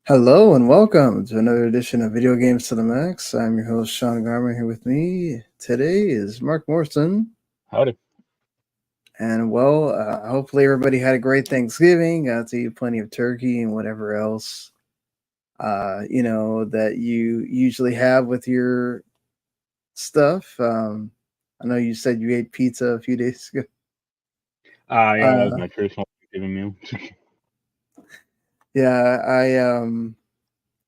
Hello and welcome to another edition of Video Games to the Max. I'm your host, Sean Garmer. Here with me today is Mark Morrison. Howdy. And hopefully everybody had a great Thanksgiving, got to eat plenty of turkey and whatever else, that you usually have with your stuff. I know you said you ate pizza a few days ago. Yeah, that was Uh, my traditional Thanksgiving meal. yeah,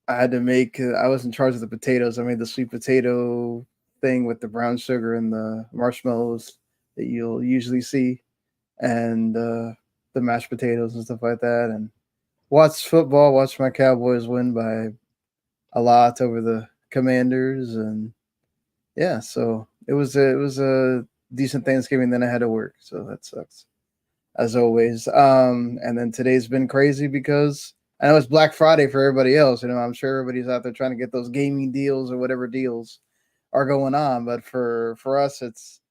I had to make. I was in charge of the potatoes. I made the sweet potato thing with the brown sugar and the marshmallows that you'll usually see, and the mashed potatoes and stuff like that. And watched football. Watched my Cowboys win by a lot over the Commanders, and yeah, so it was a decent Thanksgiving. Then I had to work, so that sucks as always. And then today's been crazy because I know it's Black Friday for everybody else. I'm sure everybody's out there trying to get those gaming deals or whatever deals are going on. But for us, it's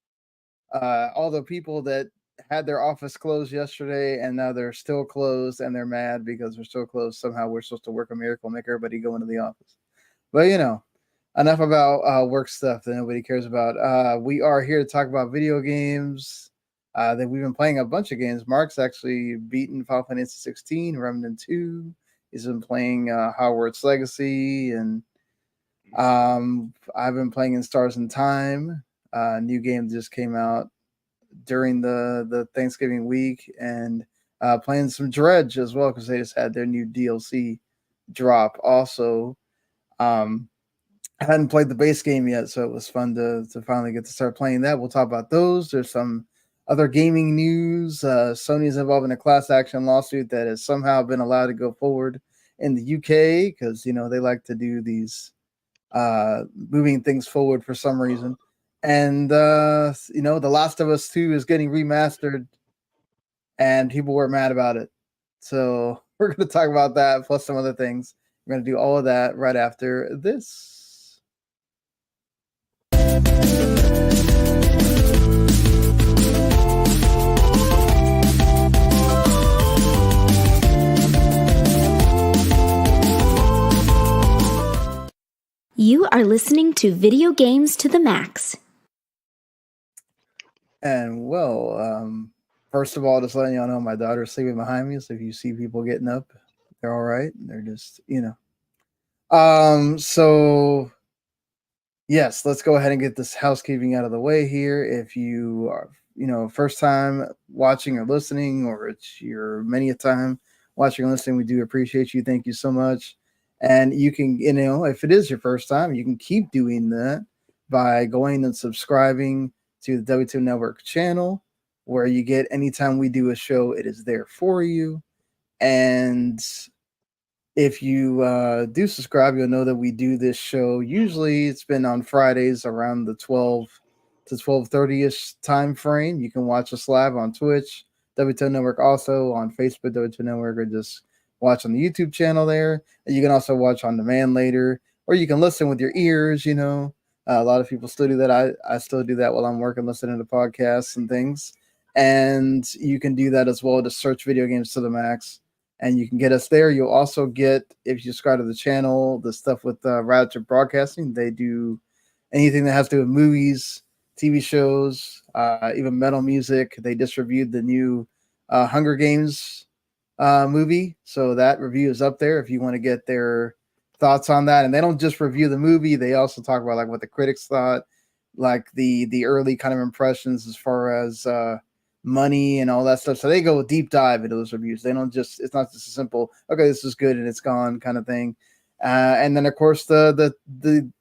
all the people that had their office closed yesterday and now they're still closed and they're mad because they're still closed. Somehow we're supposed to work a miracle, make everybody go into the office. But enough about work stuff that nobody cares about. We are here to talk about video games. That we've been playing a bunch of games. Mark's actually beaten Final Fantasy 16, Remnant 2. He's been playing Hogwarts Legacy, and I've been playing in Stars in Time. New game just came out during the Thanksgiving week, and playing some Dredge as well because they just had their new DLC drop. Also, I hadn't played the base game yet, so it was fun to finally get to start playing that. We'll talk about those. There's some other gaming news. Sony's involved in a class action lawsuit that has somehow been allowed to go forward in the UK because they like to do these moving things forward for some reason. And The Last of Us 2 is getting remastered, and people were mad about it. So we're going to talk about that plus some other things. We're going to do all of that right after this. You are listening to Video Games to the Max. And first of all, just letting y'all know my daughter's sleeping behind me. So if you see people getting up, they're all right. They're just, So yes, let's go ahead and get this housekeeping out of the way here. If you are, first time watching or listening, or it's your many a time watching and listening, we do appreciate you. Thank you so much. And you can, if it is your first time, you can keep doing that by going and subscribing to the W2 Network channel, where you get anytime we do a show, it is there for you. And if you do subscribe, you'll know that we do this show. Usually it's been on Fridays around the 12 to 12:30ish time frame. You can watch us live on Twitch, W2 Network, also on Facebook, W2 Network, or just watch on the YouTube channel there. And you can also watch on demand later, or you can listen with your ears. A lot of people still do that. I still do that while I'm working, listening to podcasts and things. And you can do that as well. Just search Video Games to the Max, and you can get us there. You'll also get, if you subscribe to the channel, the stuff with Ratchet Broadcasting. They do anything that has to do with movies, TV shows, even metal music. They just reviewed the new Hunger Games movie, so that review is up there if you want to get their thoughts on that. And they don't just review the movie; they also talk about like what the critics thought, like the early kind of impressions as far as money and all that stuff. So they go deep dive into those reviews. They don't just, it's not just a simple, okay, this is good and it's gone kind of thing. And then of course the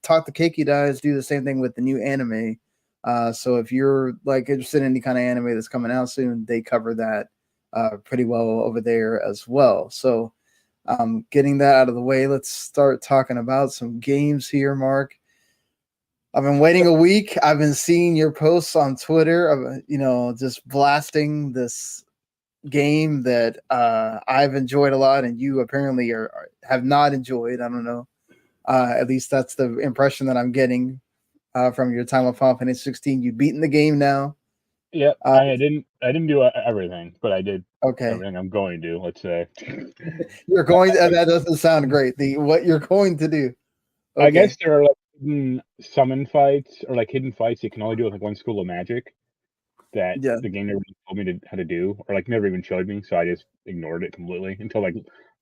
Talk the Keiki guys do the same thing with the new anime. So if you're like interested in any kind of anime that's coming out soon, they cover that pretty well over there as well. So getting that out of the way, let's start talking about some games here, Mark. I've been waiting a week. I've been seeing your posts on Twitter of, just blasting this game that I've enjoyed a lot, and you apparently have not enjoyed. I don't know. At least that's the impression that I'm getting from your time with Final Fantasy 16. You've beaten the game now. Yep. Uh, I didn't do everything, but I did okay, everything I'm going to. Let's say. you're going. That doesn't sound great. The what you're going to do. I guess Okay, there are like hidden summon fights or like hidden fights you can only do with like one school of magic that yeah. the game never really told me how to do, or like never even showed me, so I just ignored it completely until like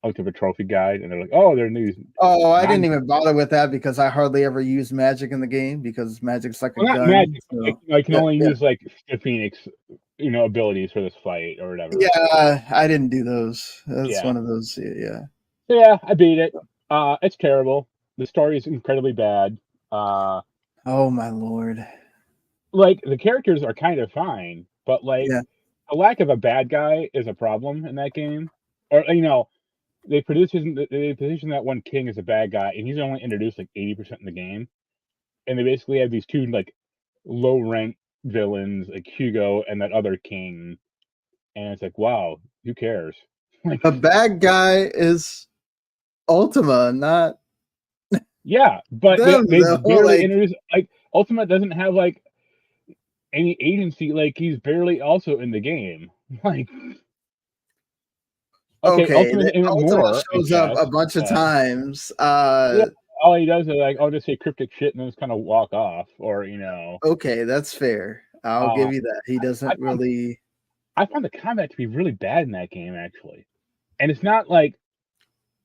I looked up a trophy guide and they're like, "Oh, there are these Oh, I non didn't even bother with that because I hardly ever use magic in the game because magic's like a well not gun. magic, but like So I can yeah, only yeah, use like the Phoenix, abilities for this fight or whatever." yeah. I didn't do those. That's Yeah, one of those. Yeah. so yeah, I beat it. It's terrible. The story is incredibly bad. Uh, Oh my lord. like the characters are kind of fine, but like Yeah. a lack of a bad guy is a problem in that game. Or they position that one king as a bad guy, and he's only introduced like 80% in the game. And they basically have these two like low rank villains, like Hugo and that other king. And it's like, wow, who cares? Like, The bad guy is Ultima, not yeah, but them they though. barely Like, introduce like Ultimate doesn't have like any agency. Like he's barely also in the game. Like, okay, okay, Ultimate's in it Ultima more, I shows up guess, a bunch of but times. yeah, all he does is like, I'll just say cryptic shit and then just kind of walk off, or Okay, that's fair. I'll uh, give you that. He I doesn't found really. I found the combat to be really bad in that game actually, and it's not like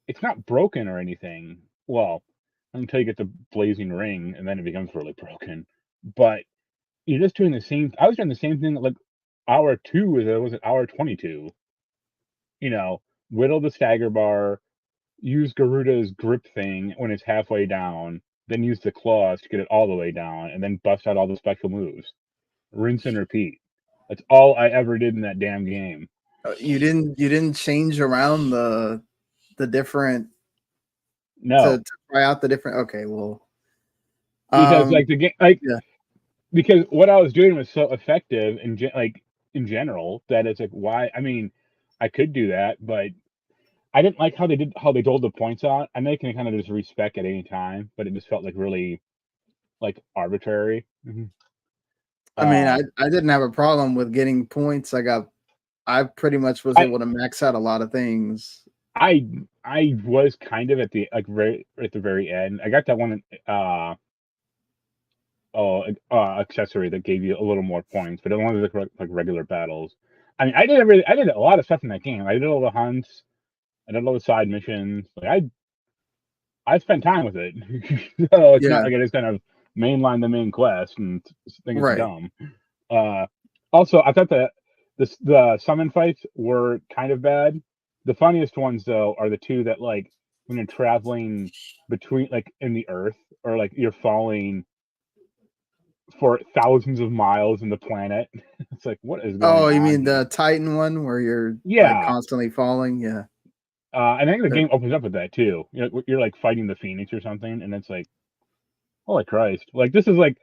it's not broken or anything. Well, until you get the blazing ring, and then it becomes really broken. But you're just doing the same. I was doing the same thing at like hour two as I was at hour 22. You know, whittle the stagger bar, use Garuda's grip thing when it's halfway down, then use the claws to get it all the way down, and then bust out all the special moves. Rinse and repeat. That's all I ever did in that damn game. You didn't change around the different to, No, to try out the different. Okay, well, because like the game, like yeah. because what I was doing was so effective in general that it's like why? I mean, I could do that, but I didn't like how they doled the points out. I know you can kind of just respec at any time, but it just felt like really like arbitrary. I mean, Uh, I didn't have a problem with getting points. I pretty much was I able to max out a lot of things. I I was kind of at the like very at the very end. I got that one accessory that gave you a little more points, but it only was like regular battles. I mean, I did a lot of stuff in that game. I did all the hunts. I did all the side missions. Like I spent time with it, so it's not Yeah, like I just kind of mainline the main quest and think it's right. dumb. Uh, Also, I thought that the summon fights were kind of bad. The funniest ones though are the two that like when you're traveling between like in the earth or like you're falling for thousands of miles in the planet. It's like what is going Oh, you on mean here? the Titan one where you're like Yeah, constantly falling? Yeah. I think the That- game opens up with that too. You're like fighting the Phoenix or something, and it's like holy Christ! Like this is like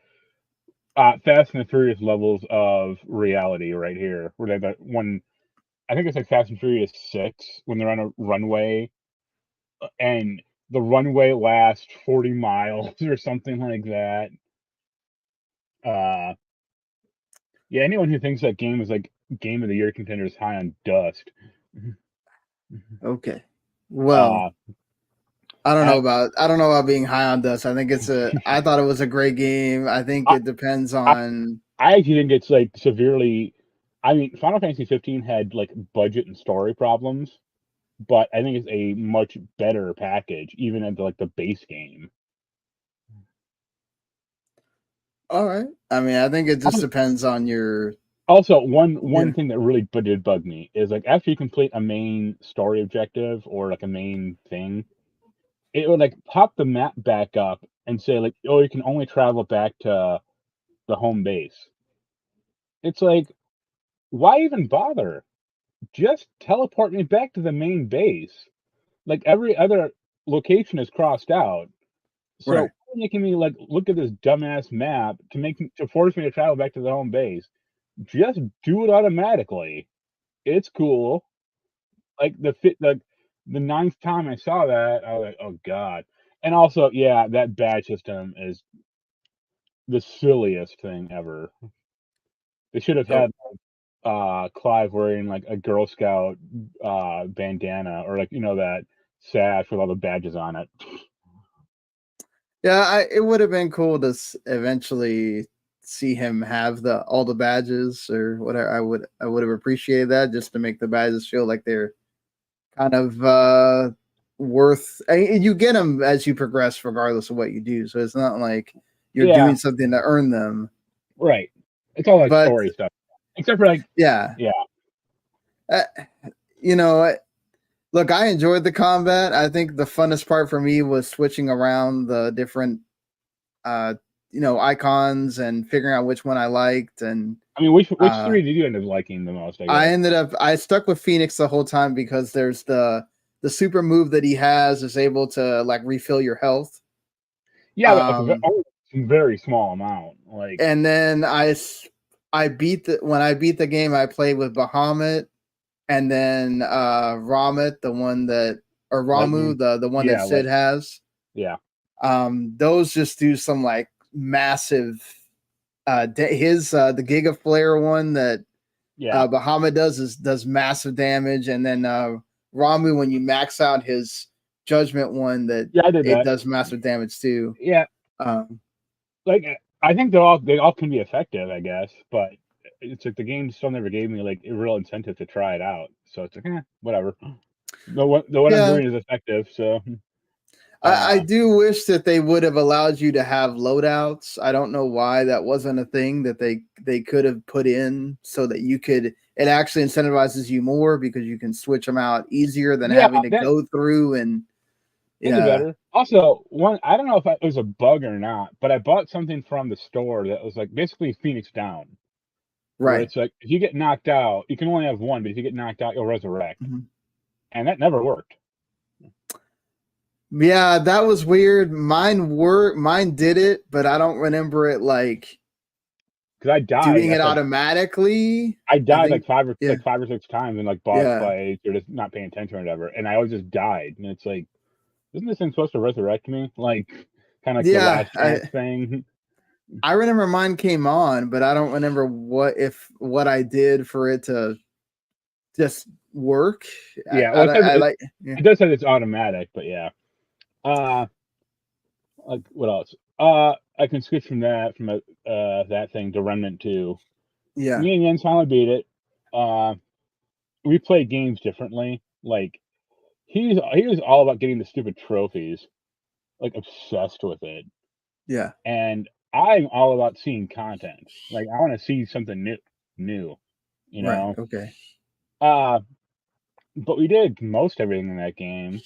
Fast and the Furious levels of reality right here. Where they that one, I think it's like Fast and Furious 6 when they're on a runway and the runway lasts 40 miles or something like that. Uh, yeah, anyone who thinks that game is like game of the year contender is high on dust. Okay. Well, Uh, I, I don't know about being high on dust. I thought it was a great game. I think I, it depends I on I actually think it's like severely. I mean, Final Fantasy 15 had like budget and story problems, but I think it's a much better package, even at like the base game. all right. I mean, I think it just depends on your Also, yeah. one thing that really did bug me is like after you complete a main story objective or like a main thing, it would like pop the map back up and say like, oh, you can only travel back to the home base. It's like, why even bother? Just teleport me back to the main base. Like every other location is crossed out. So Right. why making me like look at this dumbass map to force me to travel back to the home base. Just do it automatically. It's cool. Like the ninth time I saw that, I was like, "Oh god." And also, yeah, that badge system is the silliest thing ever. They should have had Clive wearing like a Girl Scout bandana, or like that sash with all the badges on it. Yeah, it would have been cool to eventually see him have all the badges or whatever. I would have appreciated that, just to make the badges feel like they're kind of worth. You get them as you progress, regardless of what you do. So it's not like you're doing something to earn them. Right. It's all like But, story stuff, except for like yeah. Look, I enjoyed the combat. I think the funnest part for me was switching around the different icons and figuring out which one I liked. And I mean, which three did you end up liking the most? I stuck with Phoenix the whole time, because there's the super move that he has is able to like refill your health. Yeah, a very small amount. Like, and then I beat the game, I played with Bahamut, and then Ramu, the one that Sid has. Yeah. Those just do some like massive the Giga Flare one that Bahamut does massive damage, and then Ramu, when you max out his Judgment one, that does massive damage too. Yeah. Like, I think they all can be effective, I guess, but it's like the game still never gave me like a real incentive to try it out. So it's like, whatever. What I'm doing is effective, so. I do wish that they would have allowed you to have loadouts. I don't know why that wasn't a thing that they could have put in, so that it actually incentivizes you more, because you can switch them out easier than having to go through and. Yeah. Better. Also, I don't know if it was a bug or not, but I bought something from the store that was like basically Phoenix Down. Right. Where it's like, if you get knocked out, you can only have one, but if you get knocked out, you'll resurrect. Mm-hmm. And that never worked. Yeah, that was weird. Mine did it, but I don't remember it like. Because I died doing it automatically. I died like 5 or 6 times in like boss fights, or just not paying attention or whatever, and I always just died. And it's like, isn't this thing supposed to resurrect me? Like, kind of like the last chance thing. I remember mine came on, but I don't remember what I did for it to just work. Yeah, it does say it's automatic, but yeah. Like, what else? I can switch from that thing to Remnant 2. Yeah. Me and Jens finally beat it. We play games differently. Like, he was all about getting the stupid trophies, like obsessed with it. Yeah. And I'm all about seeing content. Like, I want to see something new. You know. Right. Okay. But we did most everything in that game.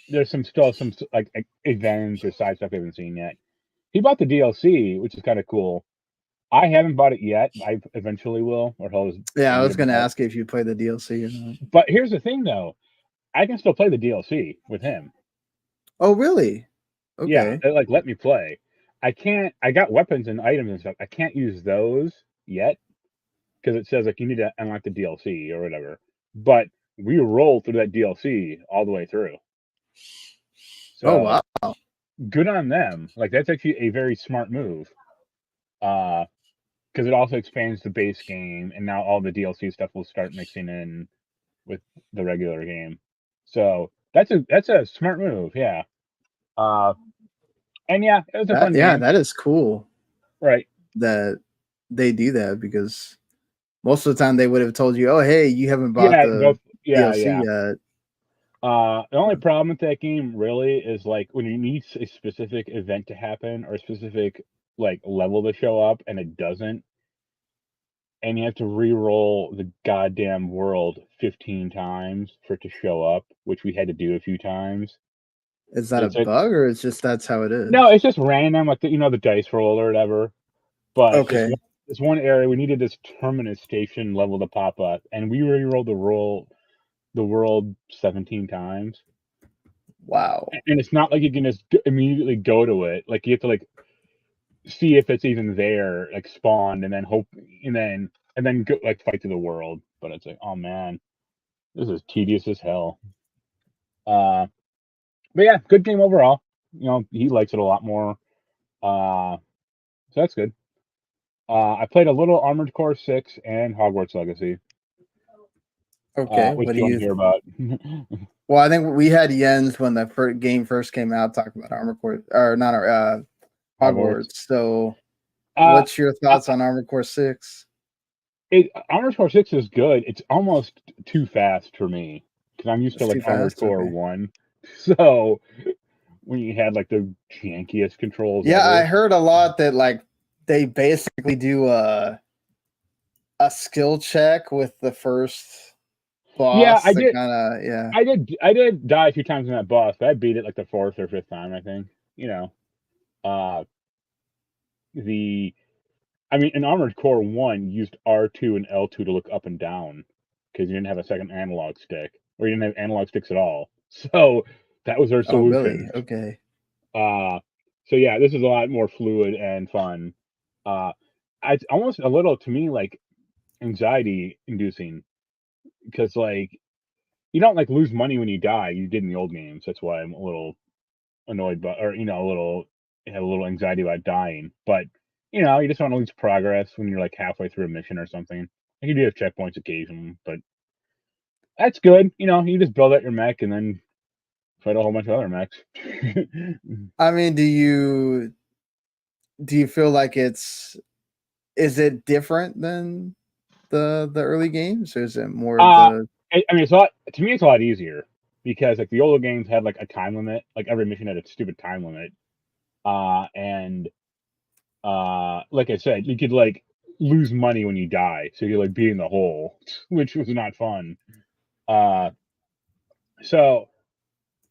There's still some like events or side stuff we haven't seen yet. He bought the DLC, which is kind of cool. I haven't bought it yet. I eventually will. I was going to ask if you play the DLC or not. But here's the thing, though. I can still play the DLC with him. Oh, really? Okay. Yeah, they let me play. I can't. I got weapons and items and stuff. I can't use those yet, because it says like you need to unlock the DLC or whatever. But we rolled through that DLC all the way through. So, oh, wow. Good on them. Like, that's actually a very smart move. Because it also expands the base game, and now all the DLC stuff will start mixing in with the regular game. So that's a smart move, yeah. And yeah, it was a fun game. Yeah, that is cool. Right. That they do that, because most of the time they would have told you, "Oh, hey, you haven't bought the DLC yet." The only problem with that game really is like when you need a specific event to happen or a specific like level to show up and it doesn't, and you have to re-roll the goddamn world 15 times for it to show up, which we had to do a few times. Is that a bug, or it's just that's how it is? No, it's just random, like the dice roll or whatever. But okay, this one area we needed this terminus station level to pop up, and we re-rolled the world 17 times. Wow. And it's not like you can just immediately go to it. Like, you have to like see if it's even there, like spawn, and then hope, and then go like fight through the world. But it's like, oh man, this is tedious as hell. But yeah, good game overall. He likes it a lot more. So that's good. I played a little Armored Core 6 and Hogwarts Legacy. Okay, Which what do do you want you? to hear about? Well, I think we had Jens when the game first came out talking about Armored Core, or not Hogwarts. So, what's your thoughts on Armored Core 6? Armored Core 6 is good. It's almost too fast for me because I'm used It's to like too Armored fast. Core Okay. 1. So when you had like the jankiest controls Yeah, ever. I heard a lot that like they basically do a skill check with the first boss. Yeah, I did. Kind of, yeah. I did die a few times in that boss, but I beat it like the 4th or 5th time, I think. You know, uh, I mean, in Armored Core 1, you used R2 and L2 to look up and down because you didn't have a second analog stick, or you didn't have analog sticks at all. So that was their Oh, really? solution. Okay. So yeah, this is a lot more fluid and fun. It's almost a little, to me, like anxiety inducing because like you don't like lose money when you die. You did in the old games. That's why I'm a little annoyed, but or a little have a little anxiety about dying. But you just want to lose progress when you're like halfway through a mission or something. Like you do have checkpoints occasionally, but that's good. You just build out your mech and then fight a whole bunch of other mechs. I mean, do you feel like is it different than the early games, or is it more of the? I mean, to me, it's a lot easier because like the older games had like a time limit. Like every mission had a stupid time limit. And like I said, you could like lose money when you die, so you're like be in the hole, which was not fun. So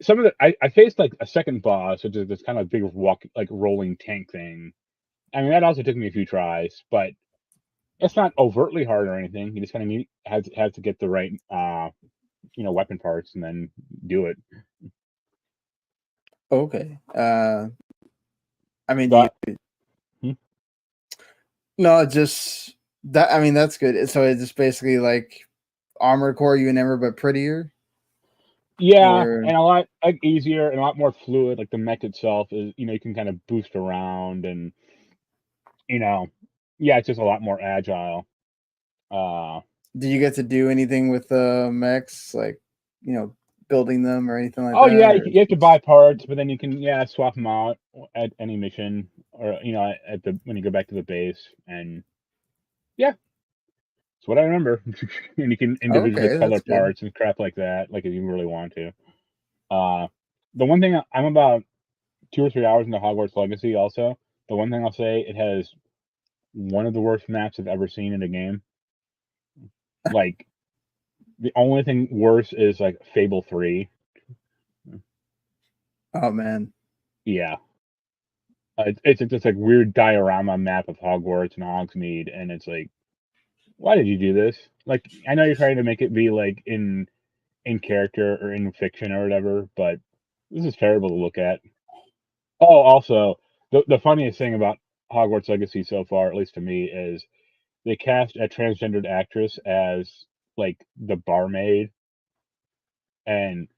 some of I faced like a second boss, which is this kind of big like rolling tank thing. I mean, that also took me a few tries, but it's not overtly hard or anything. You just kind of need has to get the right weapon parts and then do it. Okay. I mean, But no, just that. I mean, that's good. So it's just basically like Armored Core Never but prettier. yeah, Or... and a lot like easier and a lot more fluid. Like the mech itself is, you can kind of boost around and yeah, it's just a lot more agile. Do you get to do anything with the mechs, like building them or anything like Oh that? yeah, Or... you have to buy parts, but then you can swap them out at any mission or at when you go back to the base, and yeah, that's what I remember. And you can individually Okay, color that's good. parts and crap like that, like if you really want to. The one thing I'm about 2 or 3 hours into Hogwarts Legacy. Also, the one thing I'll say, it has one of the worst maps I've ever seen in a game. Like the only thing worse is like Fable 3. Oh man. Yeah. It's just like weird diorama map of Hogwarts and Hogsmeade, and it's like, why did you do this? Like, I know you're trying to make it be like in character or in fiction or whatever, but this is terrible to look at. Oh, also, the funniest thing about Hogwarts Legacy so far, at least to me, is they cast a transgendered actress as like the barmaid, and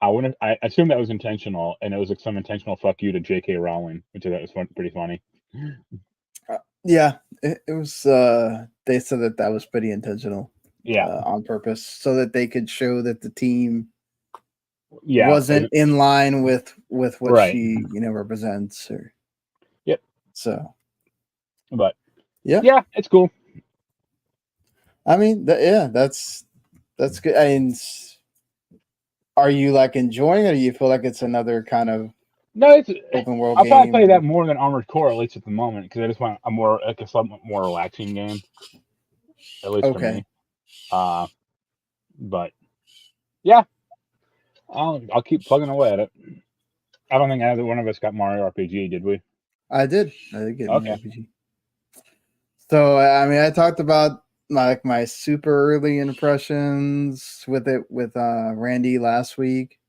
I assume that was intentional, and it was like some intentional fuck you to J.K. Rowling, which I thought was pretty funny. Yeah, it was. They said that was pretty intentional. Yeah, on purpose, so that they could show that the team yeah, wasn't in line with what right. she represents. Or Yep. So, But yeah, it's cool. I mean, that's good. I mean, are you like enjoying it, or do you feel like it's another kind of No, open world I'll probably game? play that more than Armored Core, at least at the moment, because I just want a somewhat more relaxing game, at least for me. But yeah, I'll keep plugging away at it. I don't think either one of us got Mario RPG, did we? I did get Okay. Mario RPG. So I mean, I talked about my super early impressions with it with Randy last week.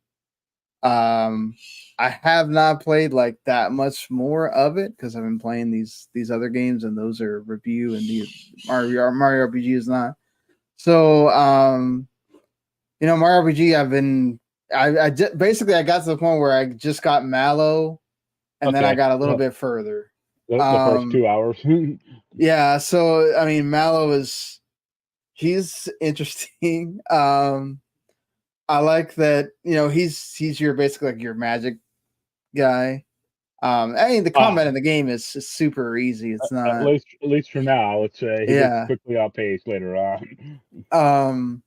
I have not played like that much more of it because I've been playing these other games, and those are review, and the Mario RPG is not. So Mario RPG, basically I got to the point where I just got Mallow, and then I got a little bit further. The first 2 hours. Yeah, so I mean, Mallow he's interesting. I like that, he's your basically like your magic guy. I mean, the combat in the game is just super easy. It's At not, least for now, let's say he gets yeah. quickly outpaced later on. Um,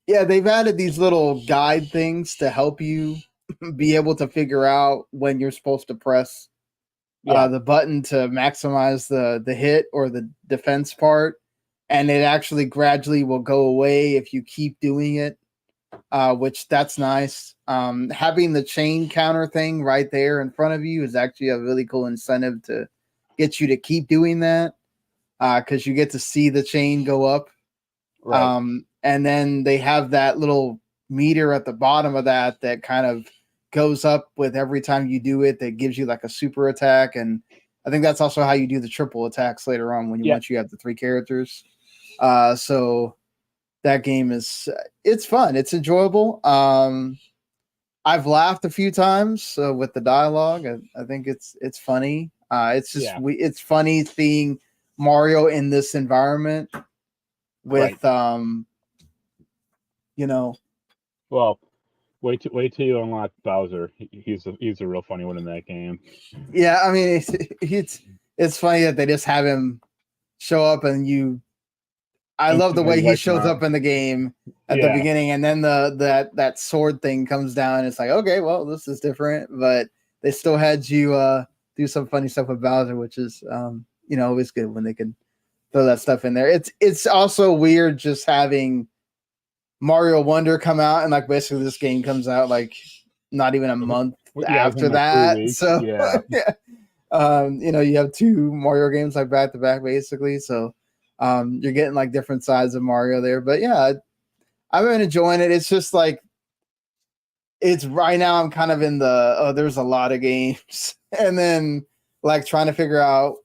yeah, they've added these little guide things to help you be able to figure out when you're supposed to press Yeah, the button to maximize the hit or the defense part, and it actually gradually will go away if you keep doing it, which that's nice. Having the chain counter thing right there in front of you is actually a really cool incentive to get you to keep doing that, because you get to see the chain go up. right. And then they have that little meter at the bottom of that kind of goes up with every time you do it, that gives you like a super attack. And I think that's also how you do the triple attacks later on Yeah, once you have the 3 characters. So that game it's fun, it's enjoyable. I've laughed a few times with the dialogue. I think it's funny. It's just yeah, it's funny seeing Mario in this environment right. with you know Well, wait till you unlock Bowser. He's a real funny one in that game. yeah, I mean, it's funny that they just have him show up, and I love the Instantly way he wipe him shows out. up in the game at the Yeah, beginning, and then that sword thing comes down, and it's like, okay, well, this is different, but they still had you do some funny stuff with Bowser, which is always good when they can throw that stuff in there. It's also weird just having Mario Wonder come out, and like basically this game comes out like not even a month yeah. Within after like 3 that. weeks. So Yeah, yeah, you have 2 Mario games like back to back basically. So you're getting like different sides of Mario there. But yeah, I've been enjoying it. It's just like it's right now I'm kind of in there's a lot of games, and then like trying to figure out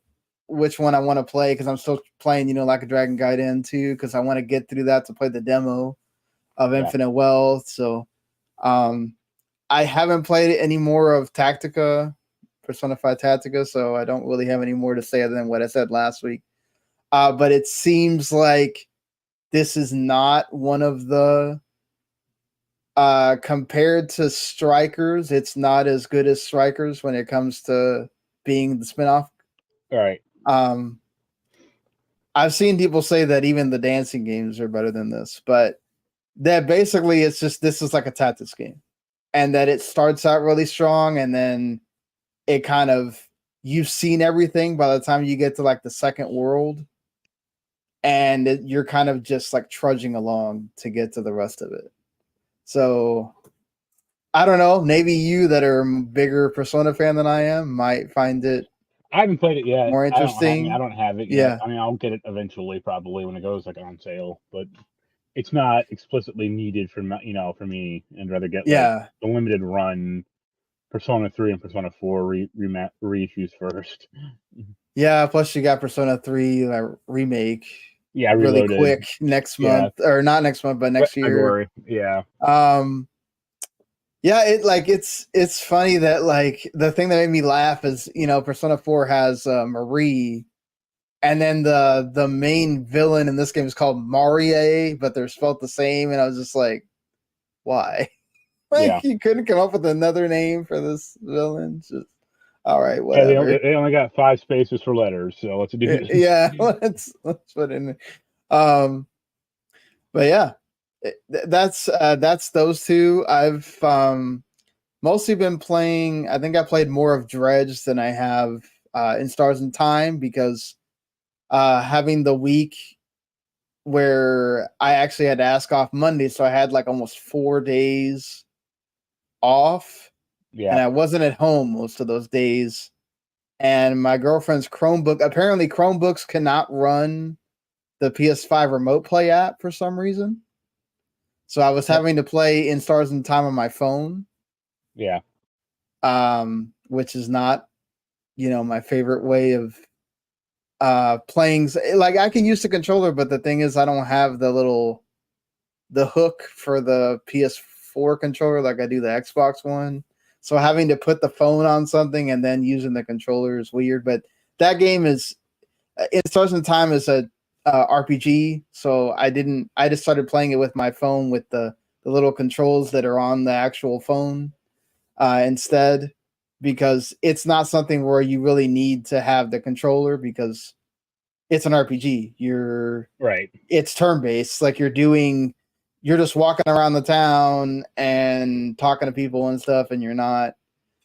which one I want to play, because I'm still playing, like a Dragon Gaiden 2, because I want to get through that to play the demo of yeah. Infinite Wealth. So I haven't played any more of Tactica, Persona 5 Tactica, so I don't really have any more to say other than what I said last week. But it seems like this is not one of the compared to Strikers, it's not as good as Strikers when it comes to being the spinoff. All right. Um, I've seen people say that even the dancing games are better than this, but that basically it's just this is like a tactics game, and that it starts out really strong, and then it kind of you've seen everything by the time you get to like the second world, and you're kind of just like trudging along to get to the rest of it. So I don't know. Maybe you that are a bigger Persona fan than I am might find it I haven't played it yet. more I interesting. don't have it yet. Yeah, I mean, I'll get it eventually, probably when it goes like on sale. But it's not explicitly needed for for me. I'd rather get like yeah, the limited run Persona 3 and Persona 4 reissues first. yeah. Plus, you got Persona 3 remake Yeah, really Reloaded. quick next Yeah, month, or not next month, but next year. February. Yeah, Um, yeah, it's funny that like the thing that made me laugh is Persona 4 has Marie, and then the main villain in this game is called Marie, but they're spelled the same, and I was just like, why? yeah. Like you couldn't come up with another name for this villain? Just all right, Yeah, whatever. they only got 5 spaces for letters, so let's do this. Yeah, let's put in. Um, but yeah, that's those 2. I've mostly been playing. I think I played more of Dredge than I have in Stars in Time, because having the week where I actually had to ask off Monday, so I had like almost 4 days off, and Yeah, I wasn't at home most of those days. And my girlfriend's Chromebook, apparently Chromebooks cannot run the PS5 Remote Play app for some reason. So I was having to play In Stars in Time on my phone, yeah. which is not, my favorite way of playing. Like I can use the controller, but the thing is I don't have the hook for the PS4 controller like I do the Xbox one. So having to put the phone on something and then using the controller is weird. But that game is it starts in time as a RPG, so I just started playing it with my phone with the little controls that are on the actual phone instead, because it's not something where you really need to have the controller because it's an RPG. Right. It's turn based, like you're just walking around the town and talking to people and stuff, and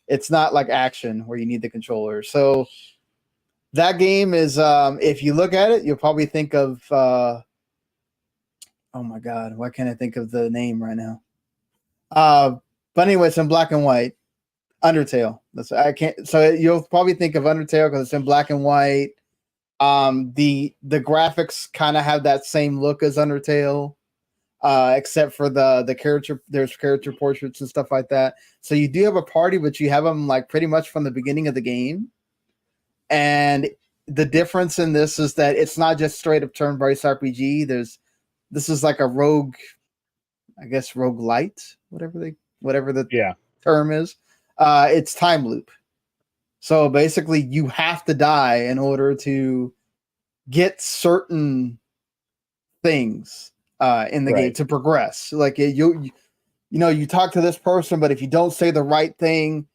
it's not like action where you need the controller. So that game is, if you look at it, you'll probably think of, oh my God, why can't I think of the name right now? But anyway, it's in black and white. Undertale. So you'll probably think of Undertale because it's in black and white. The graphics kind of have that same look as Undertale, except for the character. There's character portraits and stuff like that. So you do have a party, but you have them like pretty much from the beginning of the game. And the difference in this is that it's not just straight up turn-based RPG. This is like a rogue, I guess roguelite, whatever the term is. It's time loop. So basically you have to die in order to get certain things in the game to progress. Like you talk to this person, but if you don't say the right thing,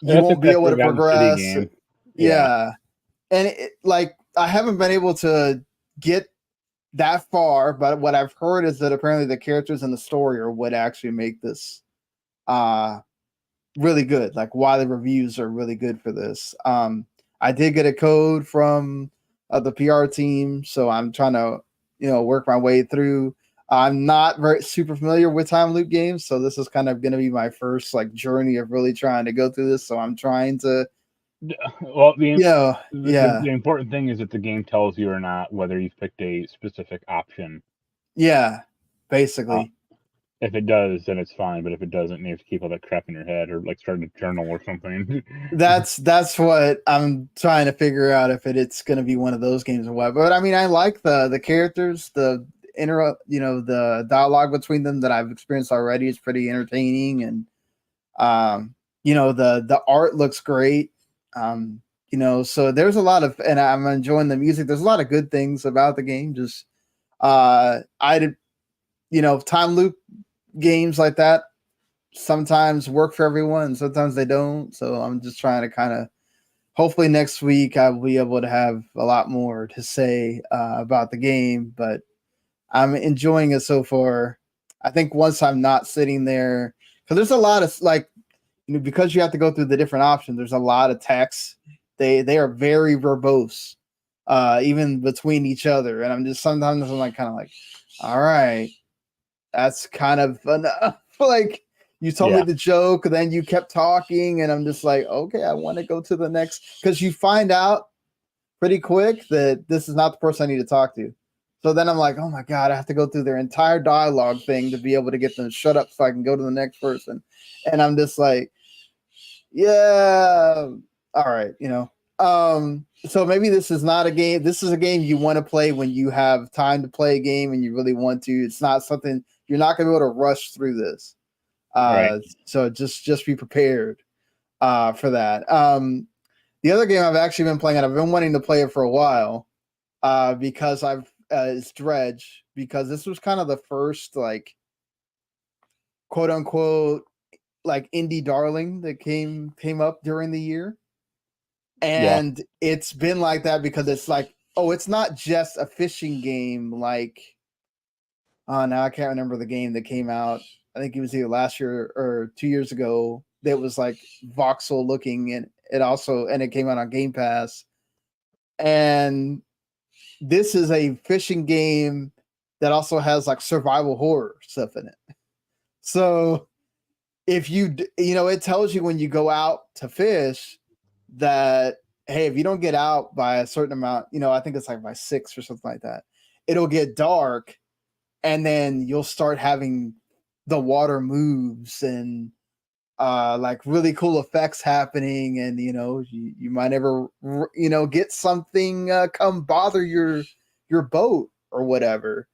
you won't be able to progress. Yeah. And like I haven't been able to get that far, but what I've heard is that apparently the characters in the story are what actually make this really good. Like why the reviews are really good for this. I did get a code from the PR team, so I'm trying to work my way through. I'm not very super familiar with time loop games, so this is kind of going to be my first like journey of really trying to go through this. So I'm trying to. Well, the important thing is that the game tells you or not whether you've picked a specific option. Yeah, basically. If it does, then it's fine. But if it doesn't, you have to keep all that crap in your head, or like start a journal or something. That's what I'm trying to figure out, if it's going to be one of those games or what. But I mean, I like the characters, the the dialogue between them that I've experienced already is pretty entertaining, and the art looks great. So there's a lot of, and I'm enjoying the music. There's a lot of good things about the game. Just time loop games like that sometimes work for everyone, sometimes they don't. So I'm just trying to kind of, hopefully next week I'll be able to have a lot more to say about the game, but I'm enjoying it so far. I think once I'm not sitting there, because there's a lot of like, because you have to go through the different options, there's a lot of text. They are very verbose, even between each other. And I'm just sometimes I'm like kind of like, all right, that's kind of enough. Like you told me the joke, then you kept talking, and I'm just like, okay, I want to go to the next, because you find out pretty quick that this is not the person I need to talk to. So then I'm like, oh my God, I have to go through their entire dialogue thing to be able to get them to shut up so I can go to the next person. And I'm just like, yeah, all right, So maybe this is not a game. This is a game you want to play when you have time to play a game and you really want to. It's not something you're not going to be able to rush through this. Right. So just be prepared for that. The other game I've actually been playing, and I've been wanting to play it for a while, because it's Dredge, because this was kind of the first like quote unquote like indie darling that came up during the year. And it's been like that because it's like, oh, it's not just a fishing game. Like, now I can't remember the game that came out. I think it was either last year or 2 years ago. That was like voxel looking, and it came out on Game Pass. And this is a fishing game that also has like survival horror stuff in it. So if it tells you when you go out to fish that, hey, if you don't get out by a certain amount, I think it's like by 6 or something like that, it'll get dark, and then you'll start having the water moves and like really cool effects happening, and you might never get something come bother your boat or whatever.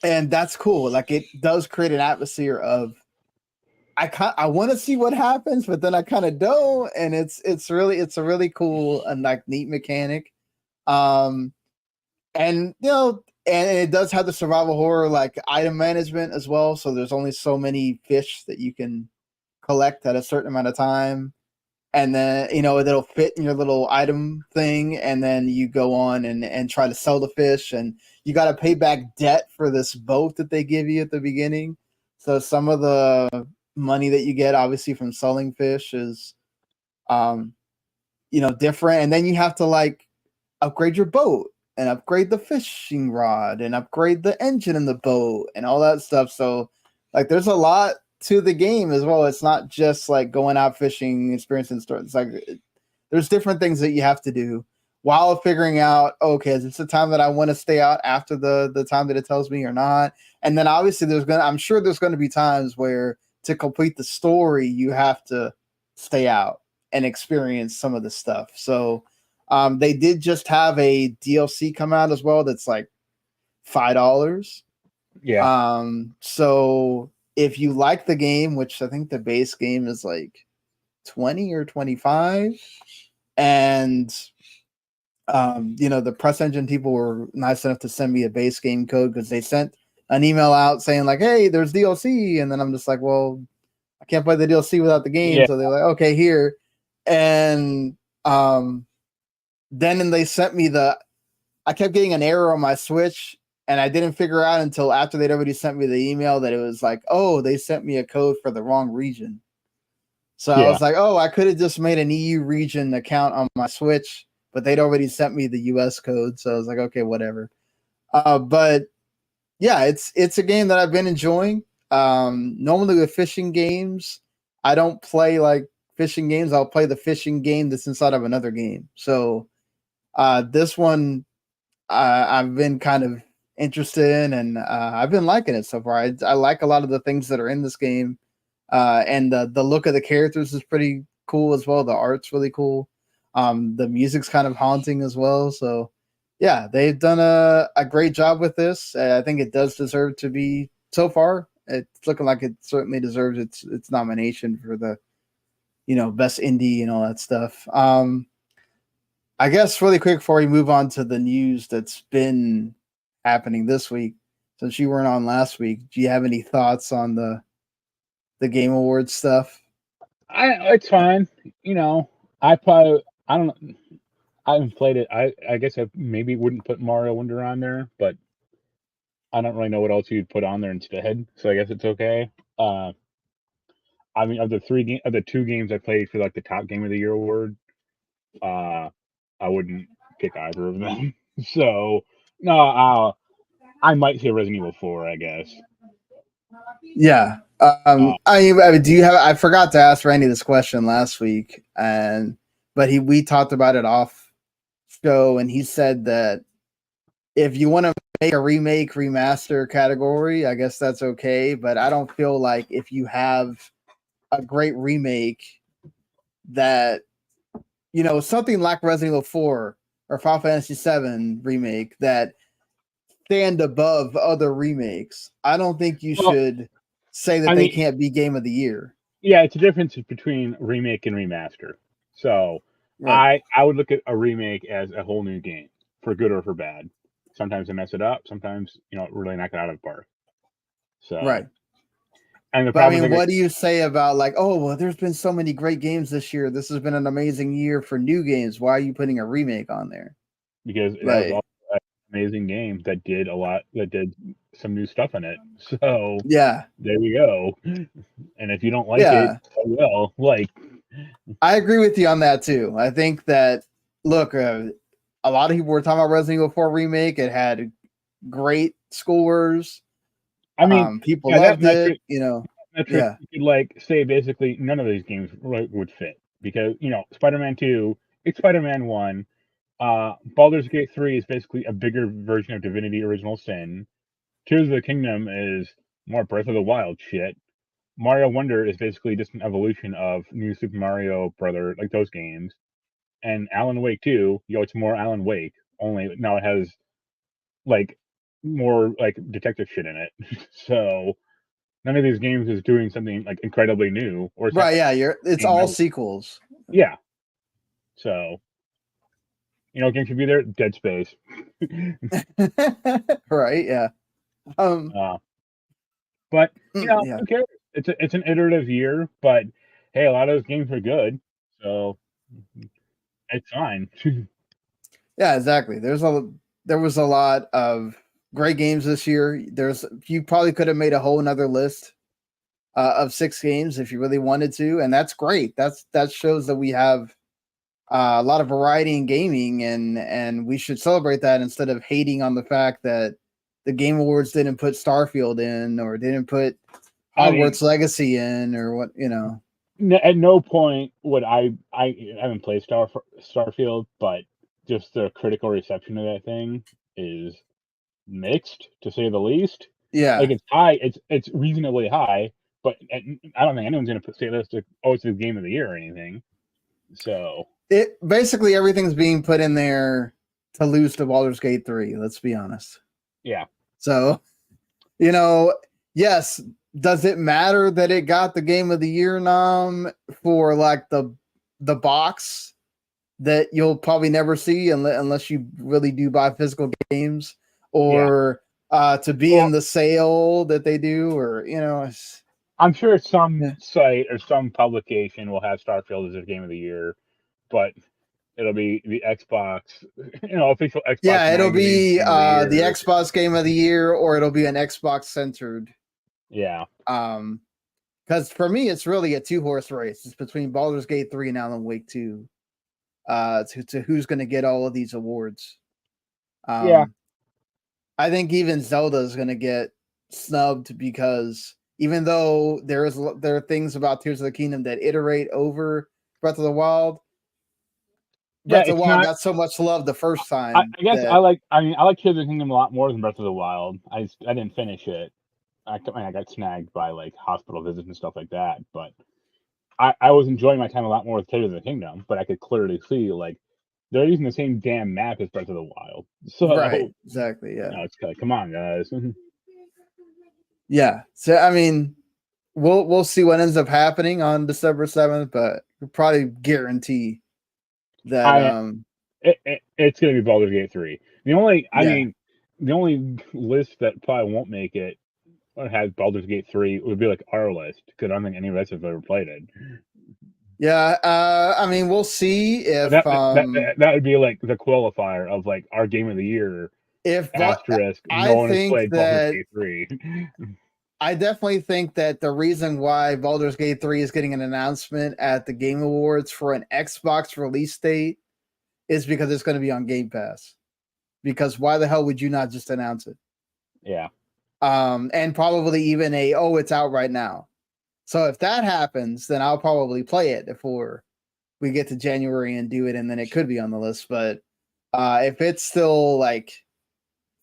And that's cool. Like it does create an atmosphere of I want to see what happens, but then I kind of don't, and it's a really cool and like neat mechanic. Um, and and it does have the survival horror like item management as well. So there's only so many fish that you can collect at a certain amount of time, and then it'll fit in your little item thing, and then you go on and try to sell the fish, and you got to pay back debt for this boat that they give you at the beginning. So some of the money that you get obviously from selling fish is um different, and then you have to like upgrade your boat and upgrade the fishing rod and upgrade the engine in the boat and all that stuff. So like there's a lot to the game as well. It's not just like going out fishing, experiencing stories. It's like there's different things that you have to do while figuring out, okay, is this the time that I want to stay out after the time that it tells me or not? And then obviously I'm sure there's gonna be times where to complete the story you have to stay out and experience some of the stuff. So they did just have a DLC come out as well that's like $5. Yeah. So if you like the game, which I think the base game is like 20 or 25, and the press engine people were nice enough to send me a base game code because they sent an email out saying like, hey, there's DLC, and then I'm just like, well, I can't play the DLC without the game. Yeah. So they're like, okay, here. And then they sent me I kept getting an error on my Switch, and I didn't figure out until after they'd already sent me the email that it was like, oh, they sent me a code for the wrong region. So I Yeah. was like, oh, I could have just made an EU region account on my Switch, but they'd already sent me the US code. So I was like, okay, whatever. But yeah, it's a game that I've been enjoying. Normally with fishing games, I don't play like fishing games. I'll play the fishing game that's inside of another game. So this one I've been kind of interested in, and I've been liking it so far. I like a lot of the things that are in this game, and the look of the characters is pretty cool as well. The art's really cool. The music's kind of haunting as well. So yeah, they've done a great job with this. I think it does deserve to be so far. It's looking like it certainly deserves its nomination for the best indie and all that stuff. I guess really quick before we move on to the news that's been happening this week, since you weren't on last week, do you have any thoughts on the Game Awards stuff? It's fine. I don't know. I haven't played it. I guess I maybe wouldn't put Mario Wonder on there, but I don't really know what else you'd put on there instead. So I guess it's okay. I mean, of the two games I played for like the top game of the year award, uh, I wouldn't pick either of them. So no, I might say Resident Evil 4, I guess. Yeah. Do you have? I forgot to ask Randy this question last week, but we talked about it off show, and he said that if you want to make a remake remaster category, I guess that's okay. But I don't feel like if you have a great remake that something like Resident Evil 4 or Final Fantasy 7 remake that stand above other remakes, I don't think you Well, should say that they can't be game of the year. Yeah, it's a difference between remake and remaster. So Right. I would look at a remake as a whole new game, for good or for bad. Sometimes they mess it up, sometimes really knock it out of the park. So Right. and the But I problem mean, what do you say about like, oh, well, there's been so many great games this year. This has been an amazing year for new games. Why are you putting a remake on there? because that was Like, also an amazing game that did some new stuff in it. So yeah. there you go. And if you don't like it, Yeah. oh well, like I agree with you on that too. I think that look, a lot of people were talking about Resident Evil 4 remake. It had great scores. I mean, People yeah, that loved metric it. metric, Yeah. you could like say basically none of these games would fit because Spider-Man 2, it's Spider-Man 1. Baldur's Gate 3 is basically a bigger version of Divinity Original Sin. Tears of the Kingdom is more Breath of the Wild shit. Mario Wonder is basically just an evolution of New Super Mario Brother, like those games. And Alan Wake 2, it's more Alan Wake, only now it has like more like detective shit in it. So none of these games is doing something like incredibly new or Right, yeah, it's all sequels. Yeah. So, games should be there. Dead Space. Right, yeah. But Yeah. who cares? It's an iterative year, but hey, a lot of those games are good, so it's fine. Yeah, exactly. There was a lot of great games this year. You probably could have made a whole nother list of 6 games if you really wanted to, and that's great. That shows that we have a lot of variety in gaming, and we should celebrate that instead of hating on the fact that the Game Awards didn't put Starfield in or didn't put Hogwarts Legacy in or what. At no point would I haven't played Starfield, but just the critical reception of that thing is mixed, to say the least. Yeah, Like, it's high, it's reasonably high, but I don't think anyone's gonna say this it's the game of the year or anything. So it basically everything's being put in there to lose to Baldur's Gate 3. Let's be honest. yeah. So, yes, does it matter that it got the Game of the Year nom for like the box that you'll probably never see unless you really do buy physical games, or to be in the sale that they do, or I'm sure some site or some publication will have Starfield as their game of the year, but it'll be the Xbox, official Xbox. Yeah, it'll be the Xbox Game of the Year, or it'll be an Xbox centered. Yeah. Because for me, it's really a 2-horse race. It's between Baldur's Gate 3 and Alan Wake 2. To who's going to get all of these awards. Yeah. I think even Zelda is going to get snubbed because even though there are things about Tears of the Kingdom that iterate over Breath of the Wild, Breath of the Wild got so much love the first time. I guess I like Tears of the Kingdom a lot more than Breath of the Wild. I didn't finish it. I got snagged by like hospital visits and stuff like that, but I was enjoying my time a lot more with Tears of the Kingdom, but I could clearly see like they're using the same damn map as Breath of the Wild. So right, exactly, yeah. It's like, come on, guys. Yeah. So I mean, we'll see what ends up happening on December 7th, but we'll probably guarantee that it's gonna be Baldur's Gate 3. The only list that probably won't make it or has Baldur's Gate 3 would be like our list, because I don't think any of us have ever played it. Yeah, I mean, we'll see if that would be like the qualifier of like our game of the year. If asterisk, no one has played Baldur's Gate 3. I definitely think that the reason why Baldur's Gate 3 is getting an announcement at the Game Awards for an Xbox release date is because it's going to be on Game Pass. Because why the hell would you not just announce it? Yeah. And probably even it's out right now. So if that happens, then I'll probably play it before we get to January and do it, and then it could be on the list. But if it's still like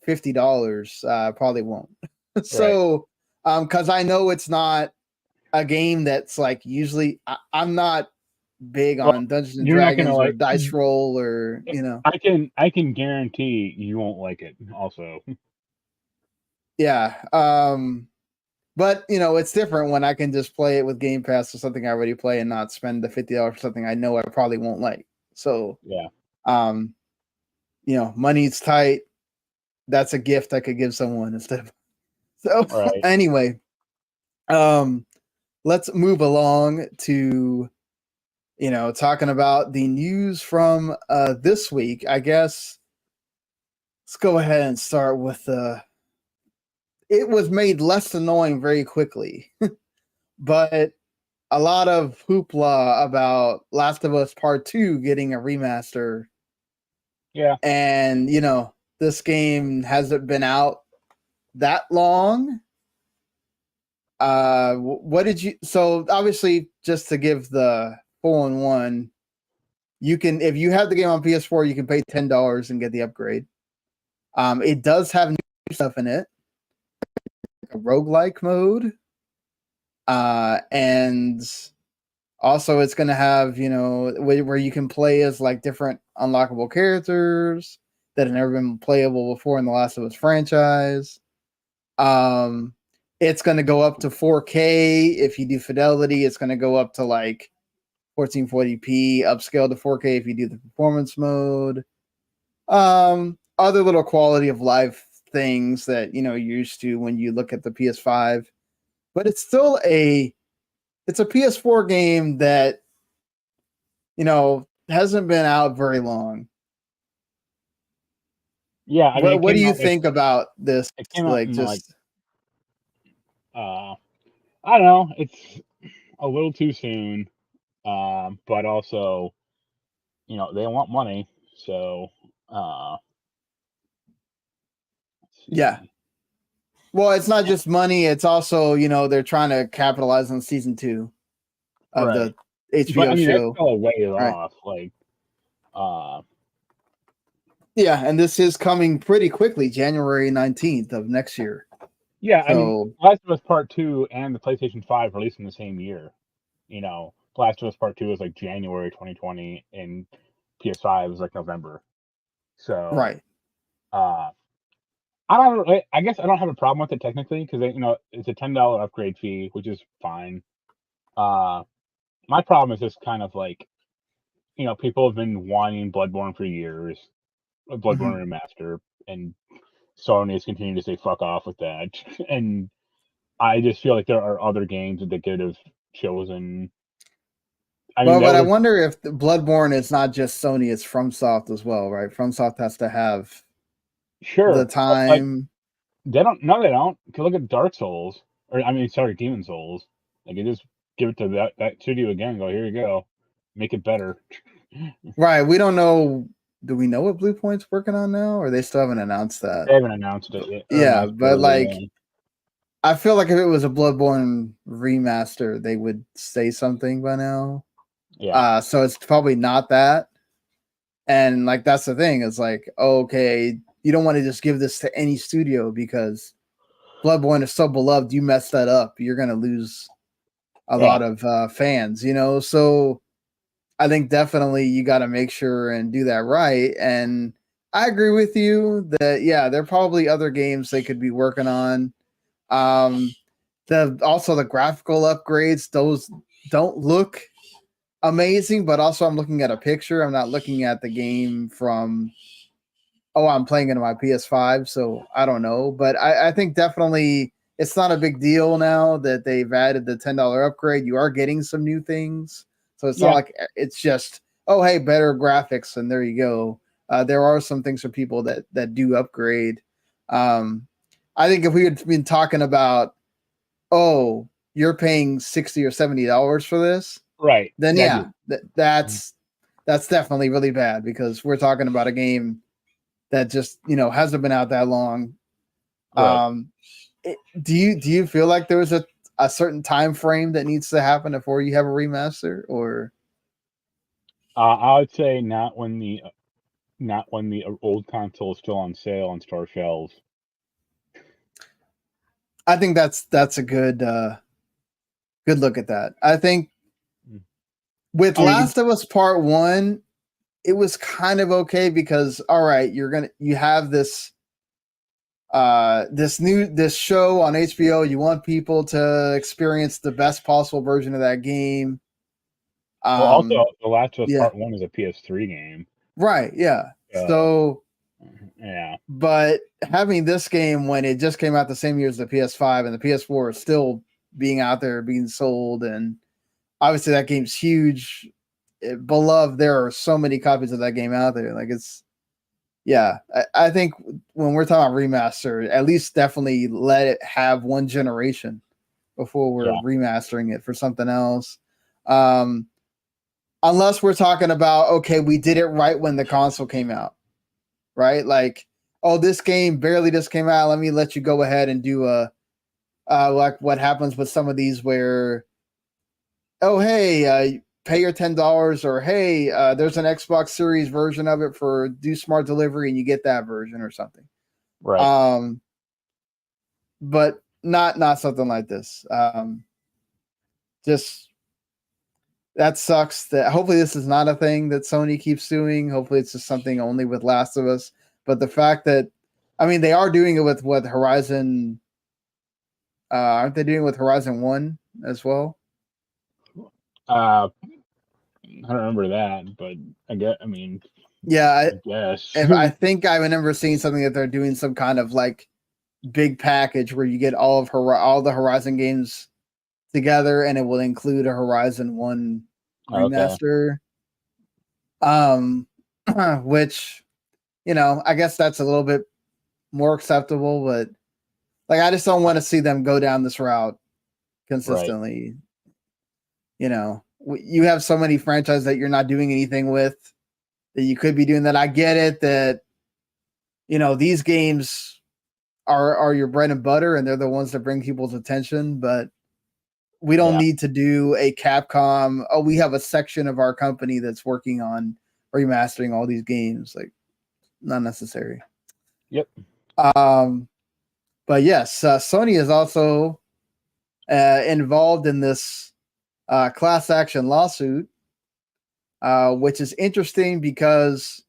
$50, probably won't. So, because I know it's not a game that's like usually I'm not big on Dungeons and Dragons or Dice Roll or I can guarantee you won't like it. Also, yeah. But it's different when I can just play it with Game Pass or something I already play and not spend the $50 for something I know I probably won't like. So yeah, money's tight. That's a gift I could give someone instead of. So anyway, let's move along to talking about the news from this week. I guess let's go ahead and start with it was made less annoying very quickly, but a lot of hoopla about Last of Us Part 2 getting a remaster. Yeah. And, this game hasn't been out that long. So obviously, just to give the 4-in-1, if you have the game on PS4, you can pay $10 and get the upgrade. It does have new stuff in it. A roguelike mode, and also it's going to have where you can play as like different unlockable characters that have never been playable before in the Last of Us franchise. it's going to go up to 4K. If you do fidelity, it's going to go up to like 1440p, upscale to 4K if you do the performance mode. Other little quality of life things that you're used to when you look at the PS5, but it's still it's a PS4 game that hasn't been out very long. Yeah, I mean, What do you think about this? It came out Like, in just I don't know. It's a little too soon, but also, they want money, so let's yeah. see. Well, it's not just money; it's also they're trying to capitalize on season 2 of Right. the HBO But I mean, they're show. still a ways Right. off. Like, Yeah, and this is coming pretty quickly, January 19th of next year. yeah, I mean, So, Last of Us Part 2 and the PlayStation 5 released in the same year. Last of Us Part 2 was like January 2020, and PS5 was like November. So, right. I guess I don't have a problem with it technically because it's a $10 upgrade fee, which is fine. My problem is just kind of like, people have been wanting Bloodborne for years, a Bloodborne remaster, and Sony has continued to say fuck off with that. And I just feel like there are other games that they could have chosen. I mean, But I wonder if the Bloodborne is not just Sony; it's FromSoft as well, right? FromSoft has to have the sure, but like time. they don't. No, they don't. You can look at Dark Souls, or I mean, sorry, Demon Souls. Like, you just give it to that studio again. And go, here you go, make it better. Right. We don't know. Do we know what Blue Point's working on now, or they still haven't announced that? They haven't announced it yet. Yeah, but like, I feel like if it was a Bloodborne remaster, they would say something by now. Yeah. So it's probably not that. And like, that's the thing. It's like, okay, you don't want to just give this to any studio because Bloodborne is so beloved. You mess that up, you're gonna lose a lot of fans. So I think definitely you got to make sure and do that right. And I agree with you that there are probably other games they could be working on. The graphical upgrades, those don't look amazing, but also I'm looking at a picture. I'm not looking at the game from I'm playing it on my PS5, so I don't know. But I think definitely it's not a big deal now that they've added the $10 upgrade. You are getting some new things. So it's not like it's just, oh, hey, better graphics, and there you go. There are some things for people that do upgrade. I think if we had been talking about, oh, you're paying $60 or $70 for this, right? then that's definitely really bad because we're talking about a game that just hasn't been out that long. Right. Do you feel like there was a certain time frame that needs to happen before you have a remaster, or I would say not when the old console is still on sale on store shelves. I think that's a good look at that. I think with Last of Us Part 1, it was kind of okay because all right, you have this this show on HBO. You want people to experience the best possible version of that game. Well, also, The Last of Us Part 1 is a PS3 game. Right, yeah. So, yeah. But having this game when it just came out the same year as the PS5 and the PS4 is still being out there, being sold, and obviously that game's huge, beloved. There are so many copies of that game out there. Like I think when we're talking about remaster, at least definitely let it have one generation before we're remastering it for something else. Unless we're talking about, okay, we did it right when the console came out, right? Like, oh, this game barely just came out. Let me let you go ahead and do like what happens with some of these where, oh, hey, pay your $10, or hey, there's an Xbox Series version of it for do smart delivery and you get that version or something. Right. But not something like this. Just that sucks. That hopefully this is not a thing that Sony keeps doing. Hopefully it's just something only with Last of Us. But the fact that, I mean, they are doing it with what Horizon Aren't they doing with Horizon 1 as well? I don't remember that, but I Yeah, guess. I think I remember seeing something that they're doing some kind of like big package where you get all the Horizon games together, and it will include a Horizon 1 remaster. Okay. Which, I guess that's a little bit more acceptable, but like I just don't want to see them go down this route consistently. Right. You have so many franchises that you're not doing anything with that you could be doing that. I get it that these games are your bread and butter and they're the ones that bring people's attention, but we don't need to do a Capcom. Oh, we have a section of our company that's working on remastering all these games. Like, not necessary. Yep. But yes, Sony is also involved in this class action lawsuit, which is interesting because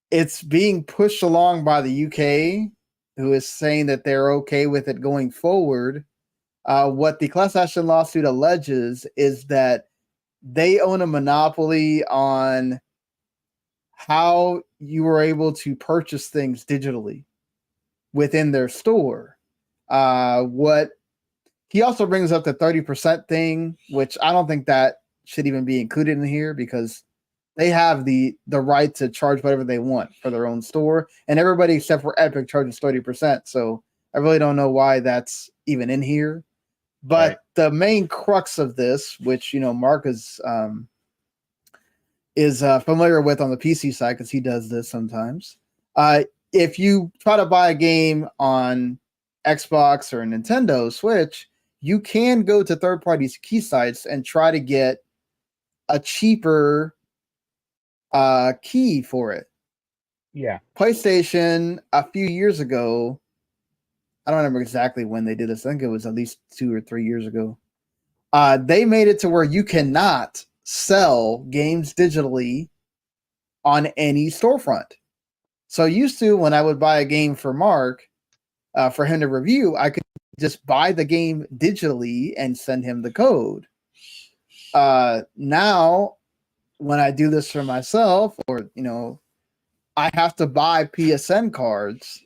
it's being pushed along by the UK, who is saying that they're okay with it going forward. What the class action lawsuit alleges is that they own a monopoly on how you were able to purchase things digitally within their store. What he also brings up the 30% thing, which I don't think that should even be included in here because they have the right to charge whatever they want for their own store, and everybody except for Epic charges 30%. So I really don't know why that's even in here. But the main crux of this, which Marc is familiar with on the PC side because he does this sometimes. If you try to buy a game on Xbox or Nintendo Switch, you can go to third-party key sites and try to get a cheaper key for it. Yeah. PlayStation a few years ago, I don't remember exactly when they did this. I think it was at least 2 or 3 years ago. They made it to where you cannot sell games digitally on any storefront. So used to, when I would buy a game for Marc, for him to review, I could just buy the game digitally and send him the code. Now, when I do this for myself, or I have to buy PSN cards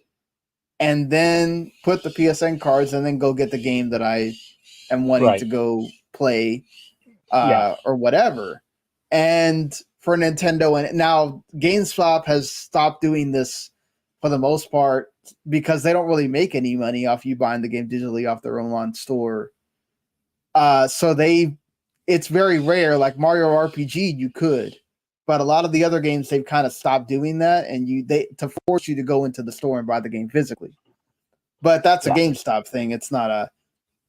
and then put the PSN cards and then go get the game that I am wanting to go play, or whatever. And for Nintendo, and now GameStop has stopped doing this for the most part because they don't really make any money off you buying the game digitally off their own store. So it's very rare. Like Mario RPG, you could, but a lot of the other games they've kind of stopped doing that, and to force you to go into the store and buy the game physically. But that's a GameStop thing. It's not a.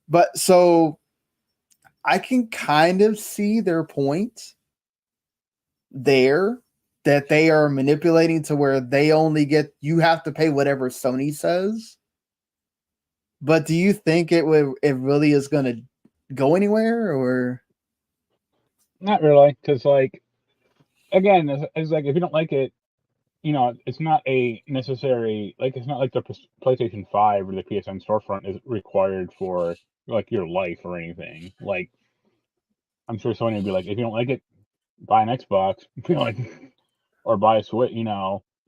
But so I can kind of see their point there, that they are manipulating to where you have to pay whatever Sony says. But do you think it really is going to go anywhere, or not really? Because again, it's like if you don't like it, it's not a necessary, it's not like the PlayStation 5 or the PSN storefront is required for your life or anything. I'm sure Sony would be like, if you don't like it, buy an Xbox, or buy a Switch,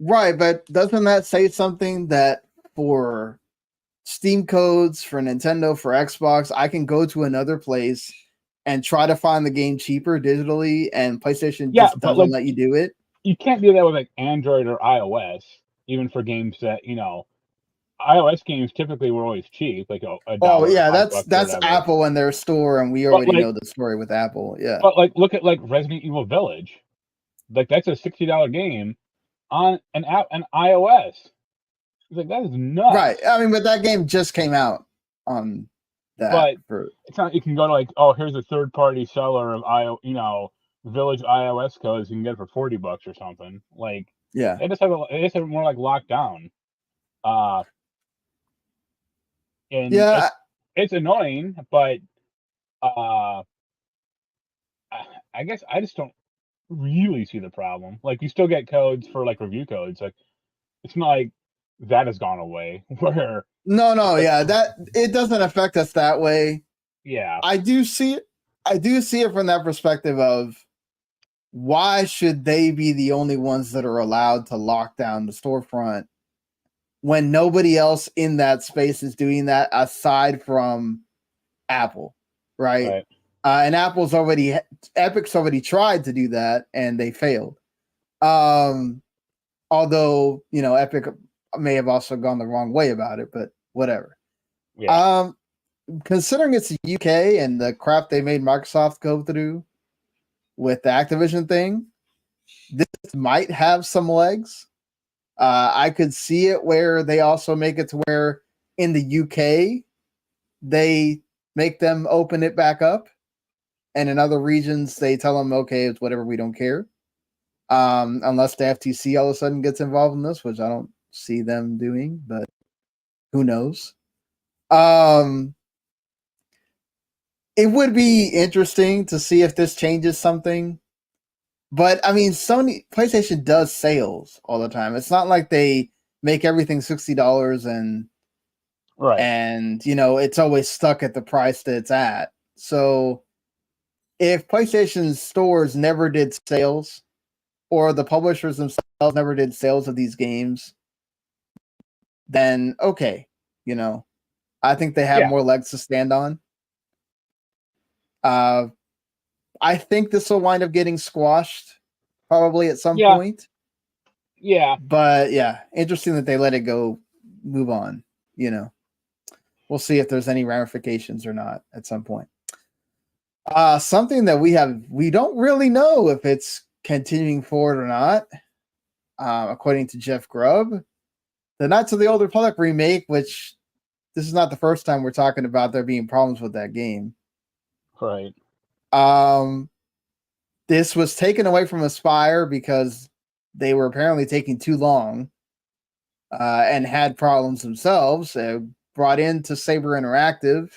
Right, but doesn't that say something that for Steam codes, for Nintendo, for Xbox, I can go to another place and try to find the game cheaper digitally, and PlayStation just doesn't let you do it? You can't do that with Android or iOS, even for games that, iOS games typically were always cheap, $1. Oh yeah, that's Apple and their store, and we already know the story with Apple. Yeah, but look at Resident Evil Village, that's a $60 game on an iOS. It's that is nuts. Right. I mean, but that game just came out on that. But it's not. You can go to here's a third-party seller of Village iOS codes. You can get it for $40 or something. Yeah, they just have it more locked down. And yeah, it's annoying, but I guess I just don't really see the problem. You still get codes for review codes. It's not that has gone away. Where No, yeah, that it doesn't affect us that way. yeah, I do see it from that perspective of why should they be the only ones that are allowed to lock down the storefront when nobody else in that space is doing that aside from Apple, right? right, And Epic's already tried to do that and they failed. Although, Epic may have also gone the wrong way about it, but whatever. yeah, Considering it's the UK and the crap they made Microsoft go through with the Activision thing, this might have some legs. I could see it where they also make it to where in the UK they make them open it back up, and in other regions they tell them, okay, it's whatever, we don't care. Unless the FTC all of a sudden gets involved in this, which I don't see them doing, but who knows? It would be interesting to see if this changes something. But I mean, PlayStation does sales all the time. It's not like they make everything $60 right, and it's always stuck at the price that it's at. So if PlayStation stores never did sales, or the publishers themselves never did sales of these games, then okay, I think they have yeah, more legs to stand on. I think this will wind up getting squashed probably at some yeah, point. yeah. But yeah, interesting that they let it go, move on. We'll see if there's any ramifications or not at some point. Something that we don't really know if it's continuing forward or not. According to Jeff Grubb, the Knights of the Old Republic remake, which this is not the first time we're talking about there being problems with that game. Right. This was taken away from Aspire because they were apparently taking too long and had problems themselves. Brought into Saber Interactive,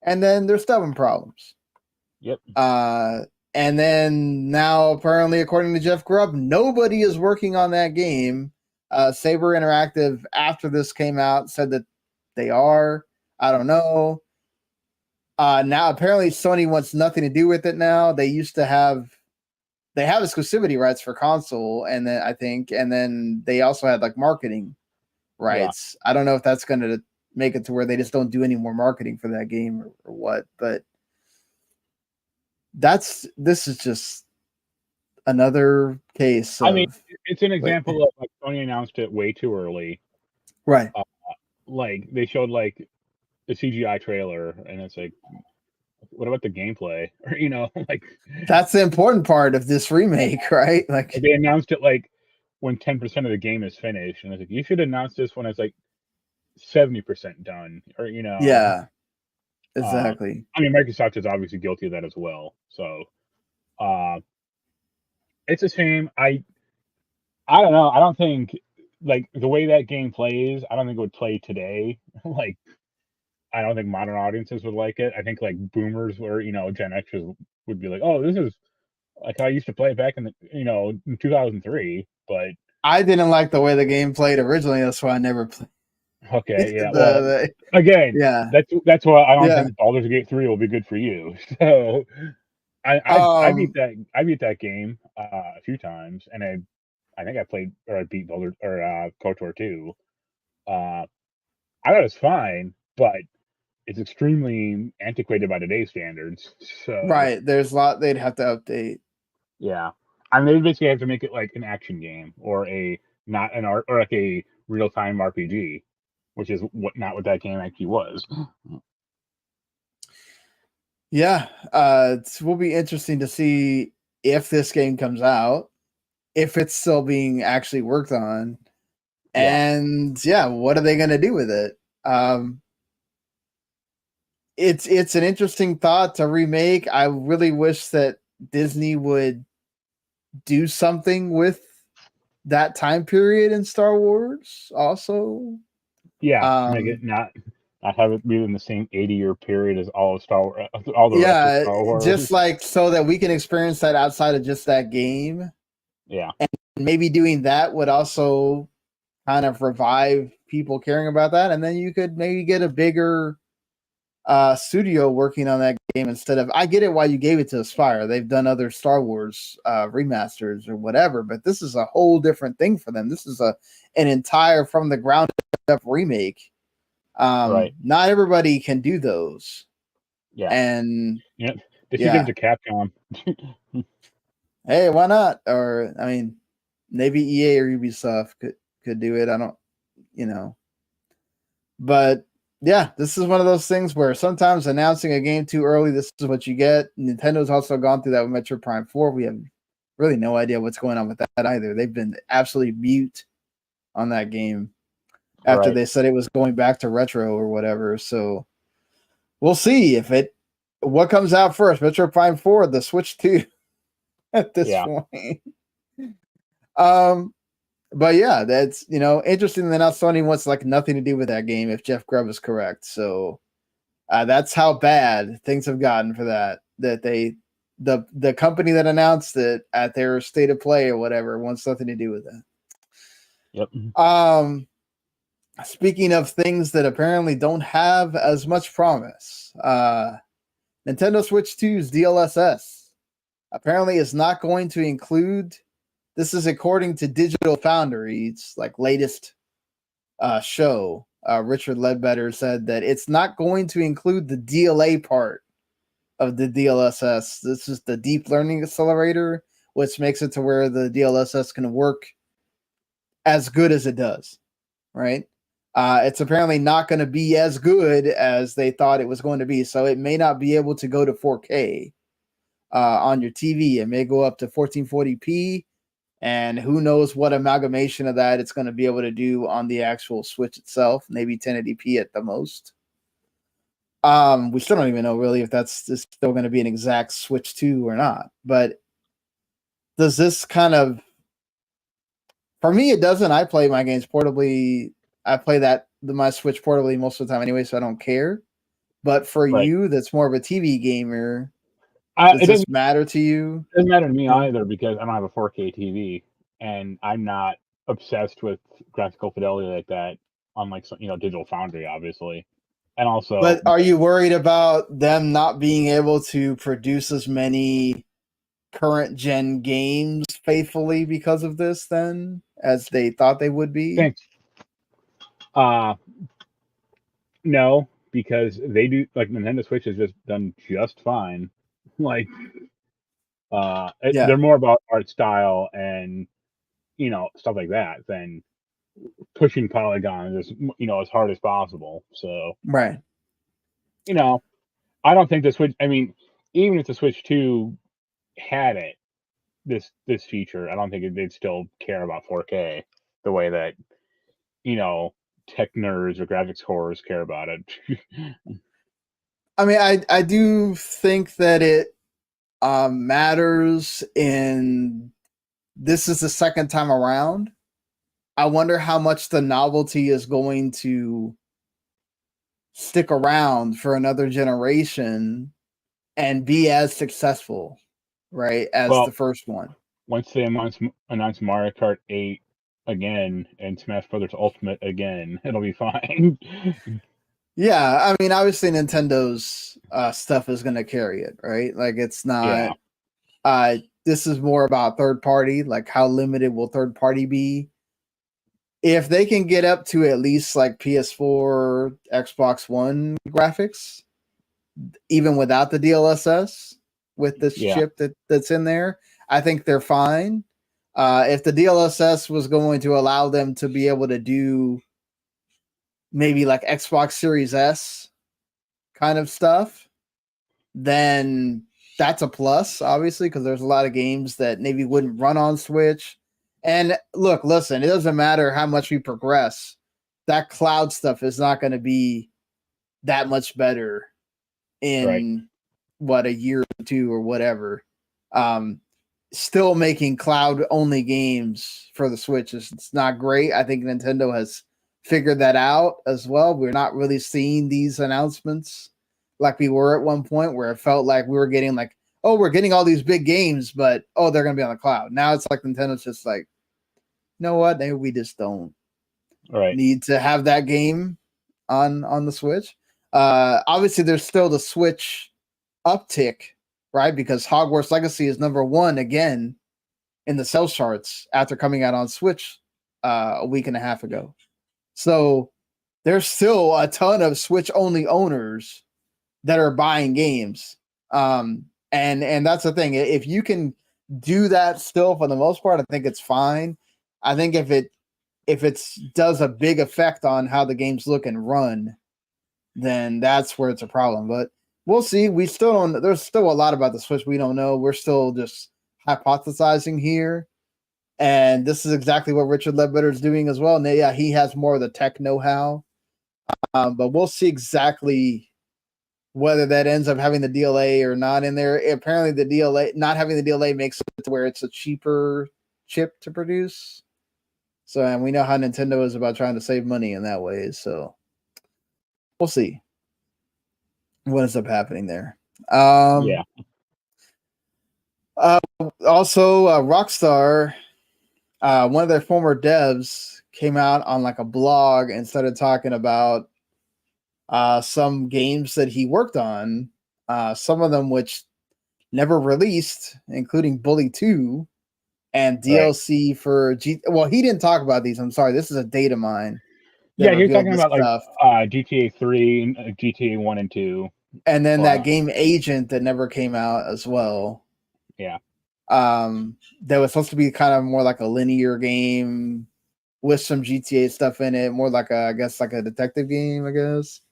and then there's stubborn problems. Yep. And then now, apparently, according to Jeff Grubb, nobody is working on that game. Saber Interactive, after this came out, said that they are. I don't know. Now, apparently, Sony wants nothing to do with it now. They have exclusivity rights for console, and then I think, and then they also had like marketing rights. Yeah. I don't know if that's going to make it to where they just don't do any more marketing for that game or what, but this is just another case. I mean, it's an example of like Sony announced it way too early. Right. Like they showed like the CGI trailer and it's like, what about the gameplay? Or, like that's the important part of this remake, right? Like they announced it like when 10% of the game is finished. And it's like, you should announce this when it's like 70% done or, Yeah, exactly. I mean, Microsoft is obviously guilty of that as well. So, it's a shame. I don't know. I don't think like the way that game plays, I don't think it would play today. Like, I don't think modern audiences would like it. I think like boomers or, Gen Xers would be like, oh, this is like how I used to play back in the, in 2003. But I didn't like the way the game played originally. That's why I never played. Okay, yeah. Again, yeah, that's why I don't think Baldur's Gate 3 will be good for you. So I beat that game a few times, and I think I beat Baldur or KOTOR 2. I thought it was fine, but it's extremely antiquated by today's standards. So right, there's a lot they'd have to update. Yeah, I mean, they basically have to make it like an action game or not an art or like a real time RPG. Which is not what that game actually was. Yeah, it will be interesting to see if this game comes out, if it's still being actually worked on, and what are they going to do with it? It's an interesting thought to remake. I really wish that Disney would do something with that time period in Star Wars also. Yeah, make it not have it be in the same 80-year period as all of Star Wars, all the rest of Star Wars. Just like so that we can experience that outside of just that game. Yeah, and maybe doing that would also kind of revive people caring about that, and then you could maybe get a bigger studio working on that game instead of. I get it why you gave it to Aspire. They've done other Star Wars remasters or whatever, but this is a whole different thing for them. This is an entire from the ground up remake. Right. Not everybody can do those. Yeah. And yeah, they should give it to Capcom. Hey, why not? Or I mean, maybe EA or Ubisoft could do it. I don't, but yeah, this is one of those things where sometimes announcing a game too early, this is what you get. Nintendo's also gone through that with Metro Prime 4. We have really no idea what's going on with that either. They've been absolutely mute on that game after they said it was going back to retro or whatever. So we'll see what comes out first, Metro Prime 4, the Switch 2 at this point. But yeah, that's interesting that now Sony wants like nothing to do with that game if Jeff Grubb is correct. So that's how bad things have gotten for that. That the company that announced it at their state of play or whatever wants nothing to do with that. Yep. Speaking of things that apparently don't have as much promise, Nintendo Switch 2's DLSS apparently is not going to include. This is according to Digital Foundry's like latest show. Richard Ledbetter said that it's not going to include the DLA part of the DLSS. This is the deep learning accelerator, which makes it to where the DLSS can work as good as it does, right? It's apparently not going to be as good as they thought it was going to be. So it may not be able to go to 4K on your TV. It may go up to 1440p. And who knows what amalgamation of that it's going to be able to do on the actual Switch itself, maybe 1080p at the most. We still don't even know really if that's still going to be an exact Switch 2 or not. But does this kind of, for me, it doesn't. I play my games portably. I play my Switch portably most of the time anyway, so I don't care. But for you, that's more of a TV gamer. Does this matter to you? It doesn't matter to me either because I don't have a 4K TV and I'm not obsessed with graphical fidelity like that, unlike Digital Foundry, obviously. And also, but are you worried about them not being able to produce as many current gen games faithfully because of this then as they thought they would be? Thanks. No, because they do, like Nintendo Switch has just done just fine. Like they're more about art style and stuff like that than pushing polygons as hard as possible. So right, I don't think the Switch. I mean, even if the Switch 2 had this feature, I don't think they'd still care about 4K the way that tech nerds or graphics whores care about it. I mean, I do think that it matters in this is the second time around. I wonder how much the novelty is going to stick around for another generation and be as successful, right, as the first one. Once they announce Mario Kart 8 again and Smash Brothers Ultimate again, it'll be fine. Yeah, I mean, obviously Nintendo's stuff is going to carry it, right? Like it's not. Yeah. This is more about third party. Like how limited will third party be? If they can get up to at least like PS4, Xbox One graphics, even without the DLSS with this chip that's in there, I think they're fine. If the DLSS was going to allow them to be able to do maybe like Xbox Series S kind of stuff, then that's a plus, obviously, because there's a lot of games that maybe wouldn't run on Switch. And look, listen, it doesn't matter how much we progress. That cloud stuff is not going to be that much better in a year or two or whatever. Still making cloud-only games for the Switch it's not great. I think Nintendo has figured that out as well. We're not really seeing these announcements like we were at one point where it felt like we were getting like, oh, we're getting all these big games, but they're going to be on the cloud. Now it's like Nintendo's just like, you know what? Maybe we just don't Right. need to have that game on the Switch. Obviously, there's still the Switch uptick, right? Because Hogwarts Legacy is number 1 again in the sales charts after coming out on Switch a week and a half ago. So there's still a ton of Switch only owners that are buying games. And that's the thing. If you can do that still for the most part, I think it's fine. I think if it does a big effect on how the games look and run, then that's where it's a problem. But we'll see. We still don't. There's still a lot about the Switch we don't know. We're still just hypothesizing here, and this is exactly what Richard Ledbetter is doing as well. And yeah, he has more of the tech know-how, but we'll see exactly whether that ends up having the DLA or not in there. Apparently, the DLA not having the DLA makes it to where it's a cheaper chip to produce. So, and we know how Nintendo is about trying to save money in that way. So, we'll see what ends up happening there. Yeah. Also, Rockstar, one of their former devs came out on like a blog and started talking about some games that he worked on, some of them which never released, including Bully 2 and DLC for Well, he didn't talk about these. I'm sorry. This is a data mine. Yeah, he was talking about stuff. Like GTA 3, GTA 1 and 2. And then that game Agent that never came out as well. Yeah. That was supposed to be kind of more like a linear game with some GTA stuff in it, more like I guess like a detective game, I guess.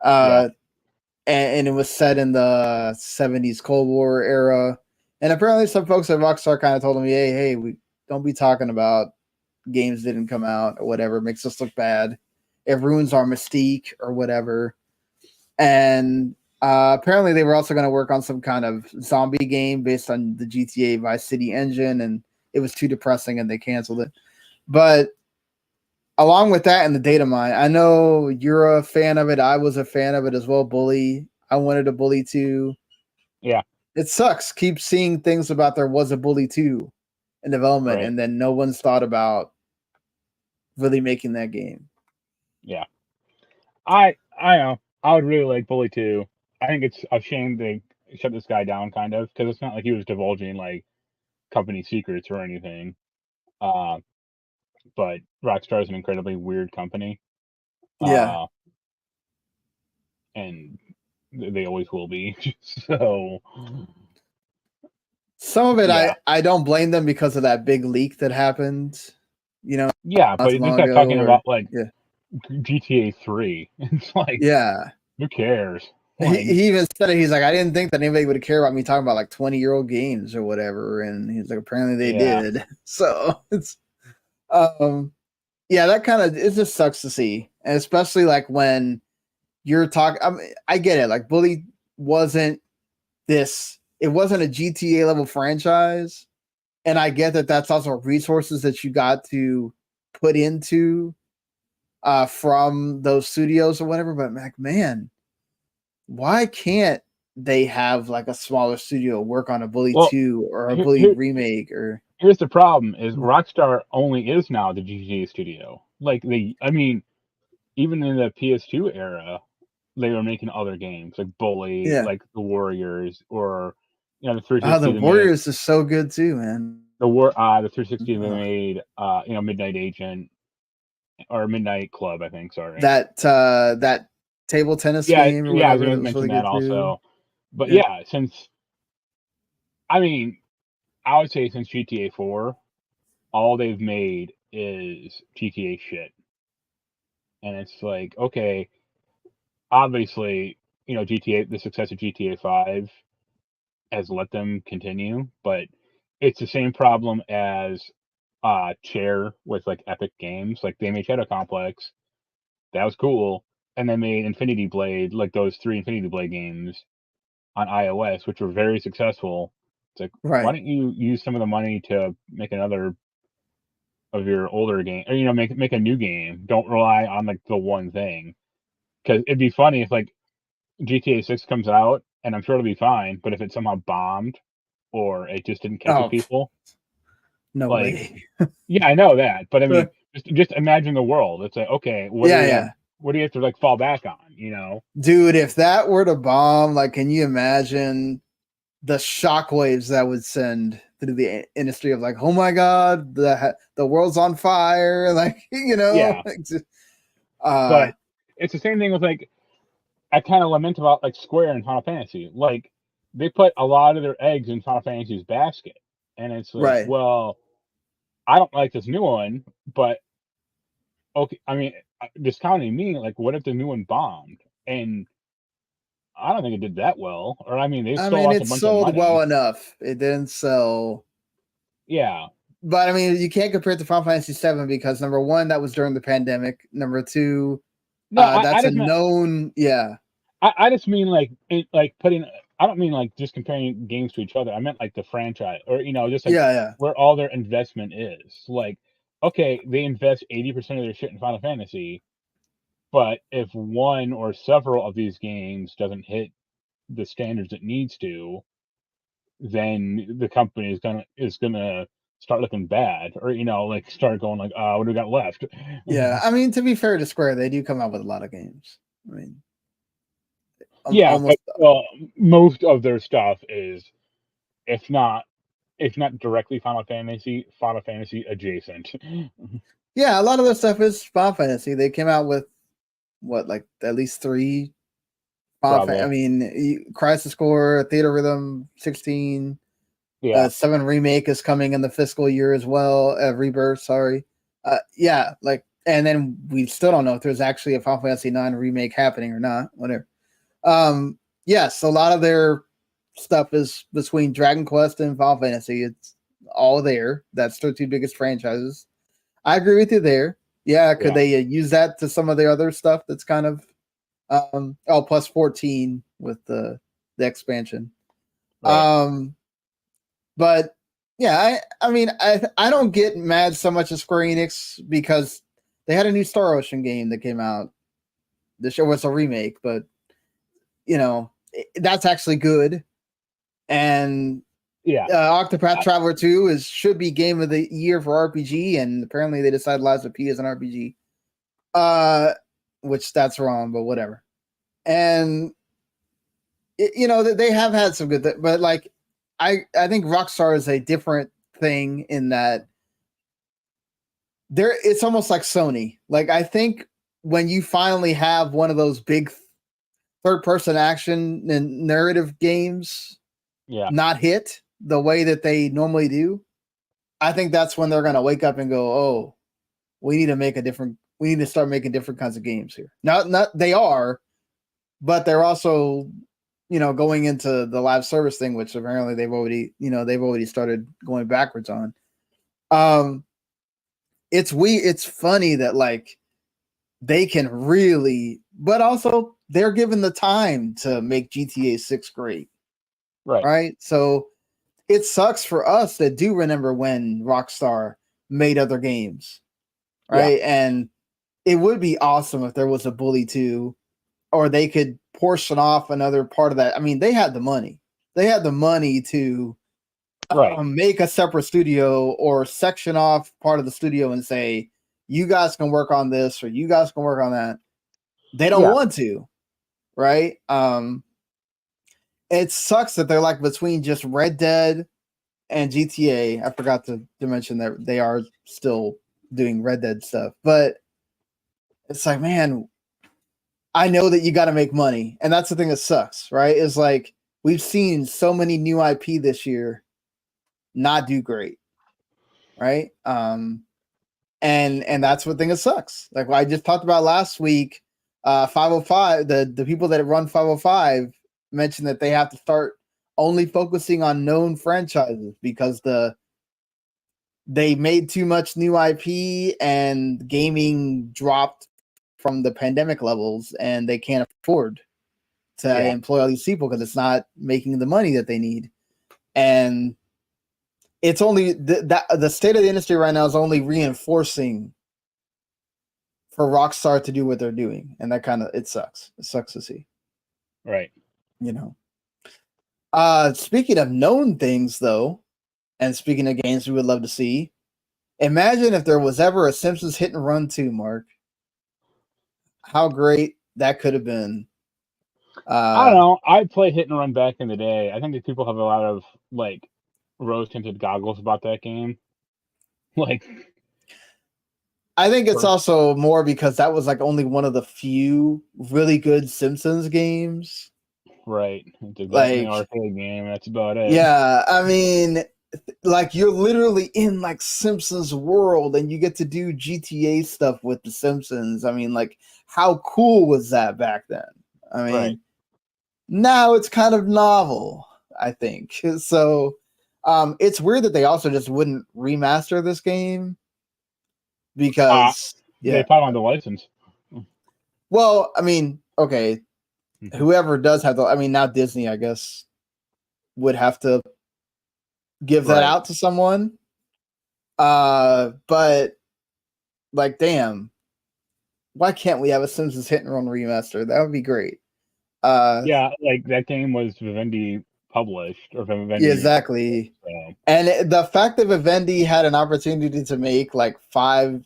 And it was set in the 70s Cold War era. And apparently some folks at Rockstar kind of told him, hey, we don't be talking about games that didn't come out or whatever. It makes us look bad. It ruins our mystique or whatever. And apparently they were also going to work on some kind of zombie game based on the GTA Vice City engine, and it was too depressing and they canceled it. But along with that and the data mine, I know you're a fan of it. I was a fan of it as well. Bully. I wanted a Bully 2. Yeah. It sucks. Keep seeing things about there was a Bully 2 in development, right. And then no one's thought about really making that game. Yeah. I know. I would really like Bully 2. I think it's a shame they shut this guy down, kind of, because it's not like he was divulging like company secrets or anything. But Rockstar is an incredibly weird company. Yeah. And they always will be. So some of it, yeah. I don't blame them because of that big leak that happened. You know. Yeah, but you start talking about like GTA 3. It's like, yeah, who cares? Like, he even said it. He's like, I didn't think that anybody would care about me talking about like 20-year-old games or whatever. And he's like, apparently they did. So it's, yeah, that kind of, it just sucks to see. And especially like when you're talking, I get it. Like Bully wasn't it wasn't a GTA level franchise. And I get that that's also resources that you got to put into from those studios or whatever. But like, man, why can't they have like a smaller studio work on a Bully 2 or a Bully remake? Or here's the problem: is Rockstar only is now the GTA studio. Like even in the PS2 era, they were making other games like Bully, like the Warriors, or the 360. The Warriors is so good too, man. The 360 they made, Midnight Agent or Midnight Club, I think. Sorry, that table tennis game. Or yeah, I was going to mention that also. Too. But since I would say since GTA 4, all they've made is GTA shit, and it's like, okay, obviously, GTA, the success of GTA 5 has let them continue, but it's the same problem as Chair with like Epic Games. Like they made Shadow Complex, that was cool, and they made Infinity Blade, like those 3 Infinity Blade games on iOS, which were very successful. It's like, why don't you use some of the money to make another of your older game, or make a new game? Don't rely on like the one thing, because it'd be funny if like GTA 6 comes out, and I'm sure it'll be fine, but if it somehow bombed or it just didn't catch with people, no way. Yeah, I know that, but I mean, Just imagine the world. It's like, okay, what do we have? Yeah. What do you have to like fall back on? You know? Dude, if that were to bomb, like, can you imagine the shockwaves that would send through the industry of like, oh my god, the world's on fire, like, Yeah. like, But it's the same thing with like, I kind of lament about like Square and Final Fantasy. Like, they put a lot of their eggs in Final Fantasy's basket, and it's like, right. well, I don't like this new one, but okay, I mean, discounting me, like, what if the new one bombed? And I don't think it did that well. Or I mean, they I still mean, lost a it bunch of sold well money. enough. It didn't sell. Yeah. But I mean, you can't compare it to Final Fantasy VII because number one, that was during the pandemic. Number two, No, I that's a just meant, known, yeah, I just mean like like putting. I don't mean like just comparing games to each other. I meant like the franchise, or just like yeah. where all their investment is. Like, okay, they invest 80% of their shit in Final Fantasy, but if one or several of these games doesn't hit the standards it needs to, then the company is gonna start looking bad, or like start going like, what do we got left? Yeah. I mean, to be fair to Square, they do come out with a lot of games. I mean, Yeah, almost, but most of their stuff is, if not directly Final Fantasy adjacent. yeah, a lot of the stuff is Final Fantasy. They came out with what, like at least three Probably. I mean, Crisis Core, Theater Rhythm 16, Yeah. 7 Remake is coming in the fiscal year as well. Rebirth, sorry. Yeah, like, and then we still don't know if there's actually a Final Fantasy 9 remake happening or not. Whatever. Yes, a lot of their stuff is between Dragon Quest and Final Fantasy. It's all there. That's their two biggest franchises. I agree with you there. Yeah, could they use that to some of the other stuff that's kind of plus 14 with the expansion. Right. But yeah, I mean, I don't get mad so much at Square Enix because they had a new Star Ocean game that came out. The show was a remake, but that's actually good. And Yeah. Octopath Traveler 2 should be game of the year for RPG, and apparently they decided Lies of P is an RPG. Which that's wrong, but whatever. And they have had some good, but like I think Rockstar is a different thing in that it's almost like Sony. Like, I think when you finally have one of those big third person action and narrative games not hit the way that they normally do, I think that's when they're going to wake up and go, oh, we need to start making different kinds of games here. Not they are, but they're also going into the live service thing, which apparently they've already started going backwards on. It's funny that like they can really, but also they're given the time to make GTA 6 great. Right. So it sucks for us that do remember when Rockstar made other games. Right. Yeah. And it would be awesome if there was a Bully 2, or they could portion off another part of that. I mean, they had the money. They had the money to make a separate studio or section off part of the studio and say, you guys can work on this or you guys can work on that. They don't want to, right? It sucks that they're like between just Red Dead and GTA. I forgot to mention that they are still doing Red Dead stuff, but it's like, man, I know that you got to make money, and that's the thing that sucks, right? Is like we've seen so many new IP this year not do great, right? And that's what thing that sucks. Like what I just talked about last week, 505, the people that run 505 mentioned that they have to start only focusing on known franchises because they made too much new IP and gaming dropped from the pandemic levels, and they can't afford to employ all these people because it's not making the money that they need. And it's only the state of the industry right now is only reinforcing for Rockstar to do what they're doing, and that it sucks. It sucks to see. Right. Speaking of known things, though, and speaking of games we would love to see, Imagine if there was ever a Simpsons Hit and Run 2, Mark. How great that could have been. I don't know. I played Hit and Run back in the day. I think that people have a lot of like rose-tinted goggles about that game. Like, I think it's also more because that was like only one of the few really good Simpsons games. Right. It's a Like, arcade game. That's about it. Yeah, I mean, like you're literally in like Simpsons world and you get to do GTA stuff with the Simpsons. I mean, like how cool was that back then? I mean, Right. now it's kind of novel, I think. So it's weird that they also just wouldn't remaster this game because they probably on the license. Well, I mean, okay, whoever does have I mean, now Disney, I guess, would have to give that out to someone. But like, damn, why can't we have a Simpsons Hit and Run remaster? That would be great. Yeah, like that game was Vivendi published or Vivendi. Yeah, exactly. So. And the fact that Vivendi had an opportunity to make like 5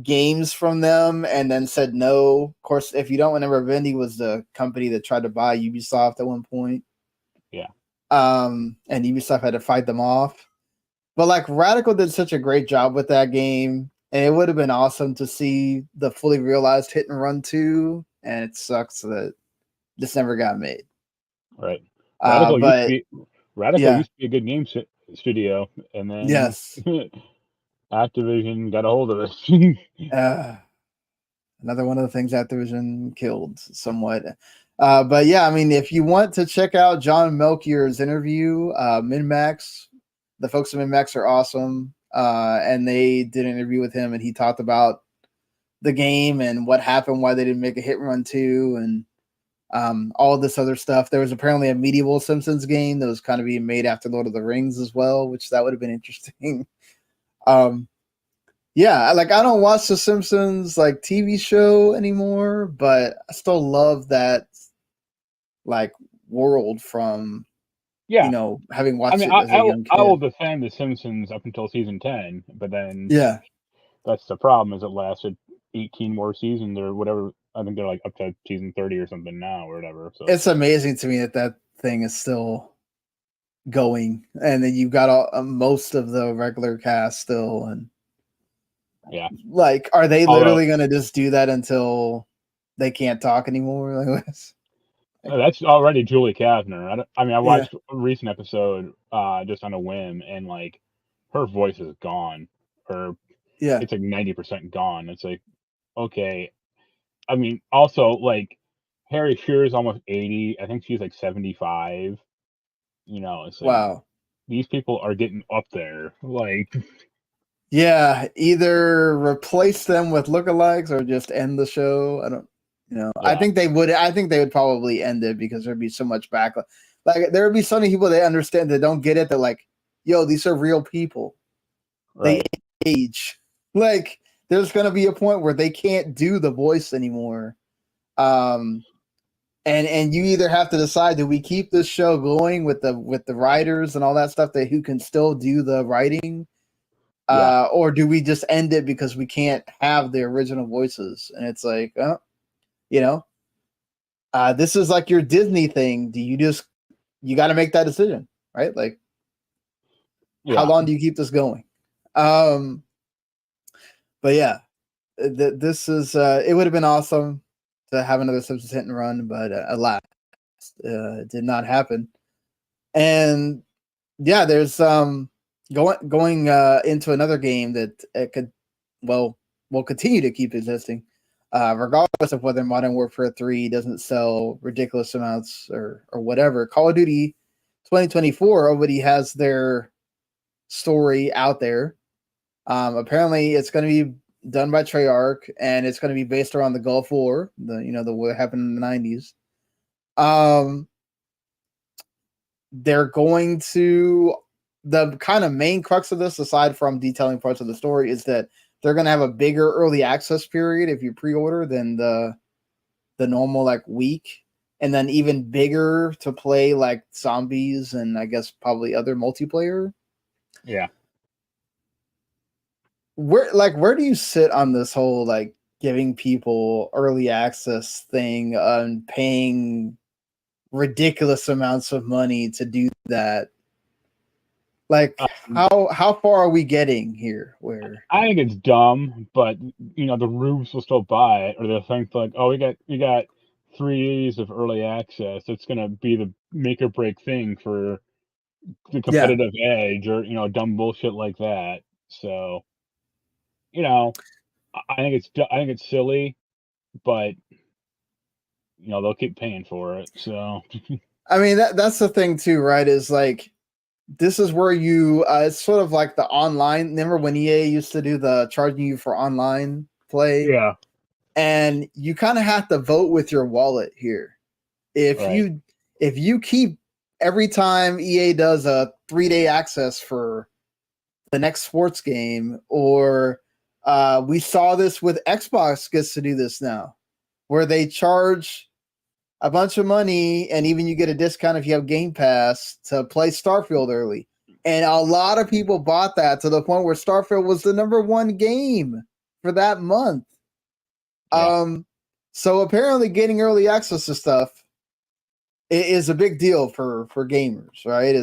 games from them and then said no. Of course, if you don't remember, Vivendi was the company that tried to buy Ubisoft at one point. Yeah. And Ubisoft had to fight them off. But like Radical did such a great job with that game, and it would have been awesome to see the fully realized Hit and Run 2, and it sucks that this never got made. Right. Radical used to be a good game studio, and then yes, Activision got a hold of it. Another one of the things Activision killed somewhat. But yeah, I mean, if you want to check out John Melchior's interview, MinMax, the folks at MinMax are awesome. And they did an interview with him and he talked about the game and what happened, why they didn't make a Hit and Run 2 and all this other stuff. There was apparently a medieval Simpsons game that was kind of being made after Lord of the Rings as well, which that would have been interesting. Yeah, like I don't watch the Simpsons like TV show anymore, but I still love that like world from having watched it as a young kid. I will defend the Simpsons up until season 10, but then that's the problem is it lasted 18 more seasons or whatever. I think they're like up to season 30 or something now or whatever. So it's amazing to me that thing is still going, and then you've got most of the regular cast still, and yeah, like are they literally going to just do that until they can't talk anymore? Like this? That's already Julie Kavner. I watched a recent episode just on a whim, and like her voice is gone, or it's like 90% gone. It's like, okay. I mean, also like Harry Shearer is almost 80. I think she's like 75. It's like, wow, these people are getting up there. Like, yeah, either replace them with lookalikes or just end the show. I don't. I think they would. I think they would probably end it because there'd be so much backlash. Like there would be so many people that understand that don't get it. That like, yo, these are real people. Right. They age. Like there's gonna be a point where they can't do the voice anymore. And you either have to decide, do we keep this show going with the writers and all that stuff who can still do the writing, or do we just end it because we can't have the original voices? And it's like, this is like your Disney thing. Do you got to make that decision, right? Like, how long do you keep this going? But yeah, this is, it would have been awesome to have another Simpsons Hit and Run, but alas, it did not happen. And yeah, there's going into another game that it will continue to keep existing. Regardless of whether Modern Warfare 3 doesn't sell ridiculous amounts or whatever, Call of Duty 2024 already has their story out there. Apparently, it's going to be done by Treyarch, and it's going to be based around the Gulf War, the war that happened in the 90s. They're going to, the kind of main crux of this, aside from detailing parts of the story, is that they're going to have a bigger early access period if you pre-order than the normal like week, and then even bigger to play like zombies and I guess probably other multiplayer. Yeah. where do you sit on this whole like giving people early access thing and paying ridiculous amounts of money to do that? Like how far are we getting here? Where I think it's dumb, but the rubes will still buy it, or they'll think like, oh, we got 3 days of early access. It's gonna be the make or break thing for the yeah, competitive edge, or dumb bullshit like that. So you know, I think it's silly, but they'll keep paying for it. So I mean that's the thing too, right? Is like this is where you it's sort of like the online. Remember when EA used to do the charging you for online play? yeah, And you kind of have to vote with your wallet here. If right, you keep every time EA does a 3-day access for the next sports game, or we saw this with Xbox gets to do this now, where they charge a bunch of money, and even you get a discount if you have Game Pass to play Starfield early. And a lot of people bought that to the point where Starfield was the #1 game for that month. yeah. So apparently getting early access to stuff is a big deal for gamers, right?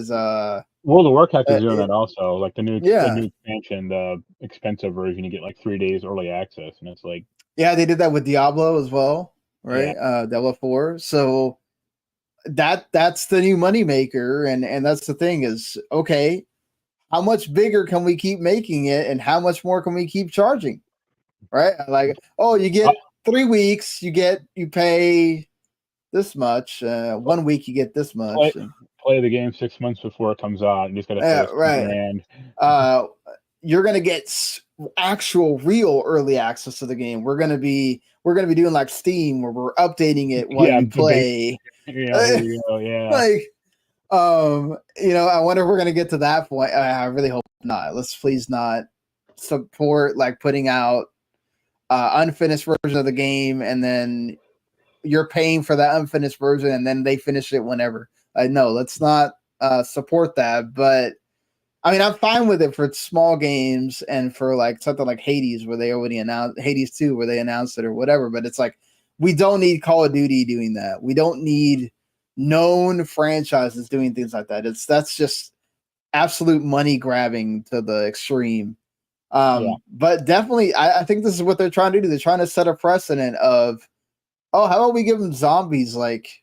World of Warcraft is doing it, that also. Like the new yeah. expansion, the expensive version, you get like 3 days early access, and it's like, Yeah, they did that with Diablo as well, yeah, right? Diablo 4. So that's the new moneymaker, and that's the thing is, okay, how much bigger can we keep making it, and how much more can we keep charging? Right? Like, oh, you get 3 weeks, you pay this much. 1 week you get this much. play the game 6 months before it comes out, and you just got to pay Yeah, us right. $10,000. You're gonna get actual real early access to the game. We're gonna be doing like Steam, where we're updating it while Yeah, you play. here you go. Yeah, Like, I wonder if we're gonna get to that point. I really hope not. Let's please not support like putting out unfinished version of the game, and then you're paying for that unfinished version, and then they finish it whenever. No, let's not support that. But I mean, I'm fine with it for small games and for like something like Hades, where they already announced Hades 2, where they announced it or whatever. But it's like, we don't need Call of Duty doing that. We don't need known franchises doing things like that. That's just absolute money grabbing to the extreme. yeah, But definitely, I think this is what they're trying to do. They're trying to set a precedent of, oh, how about we give them zombies like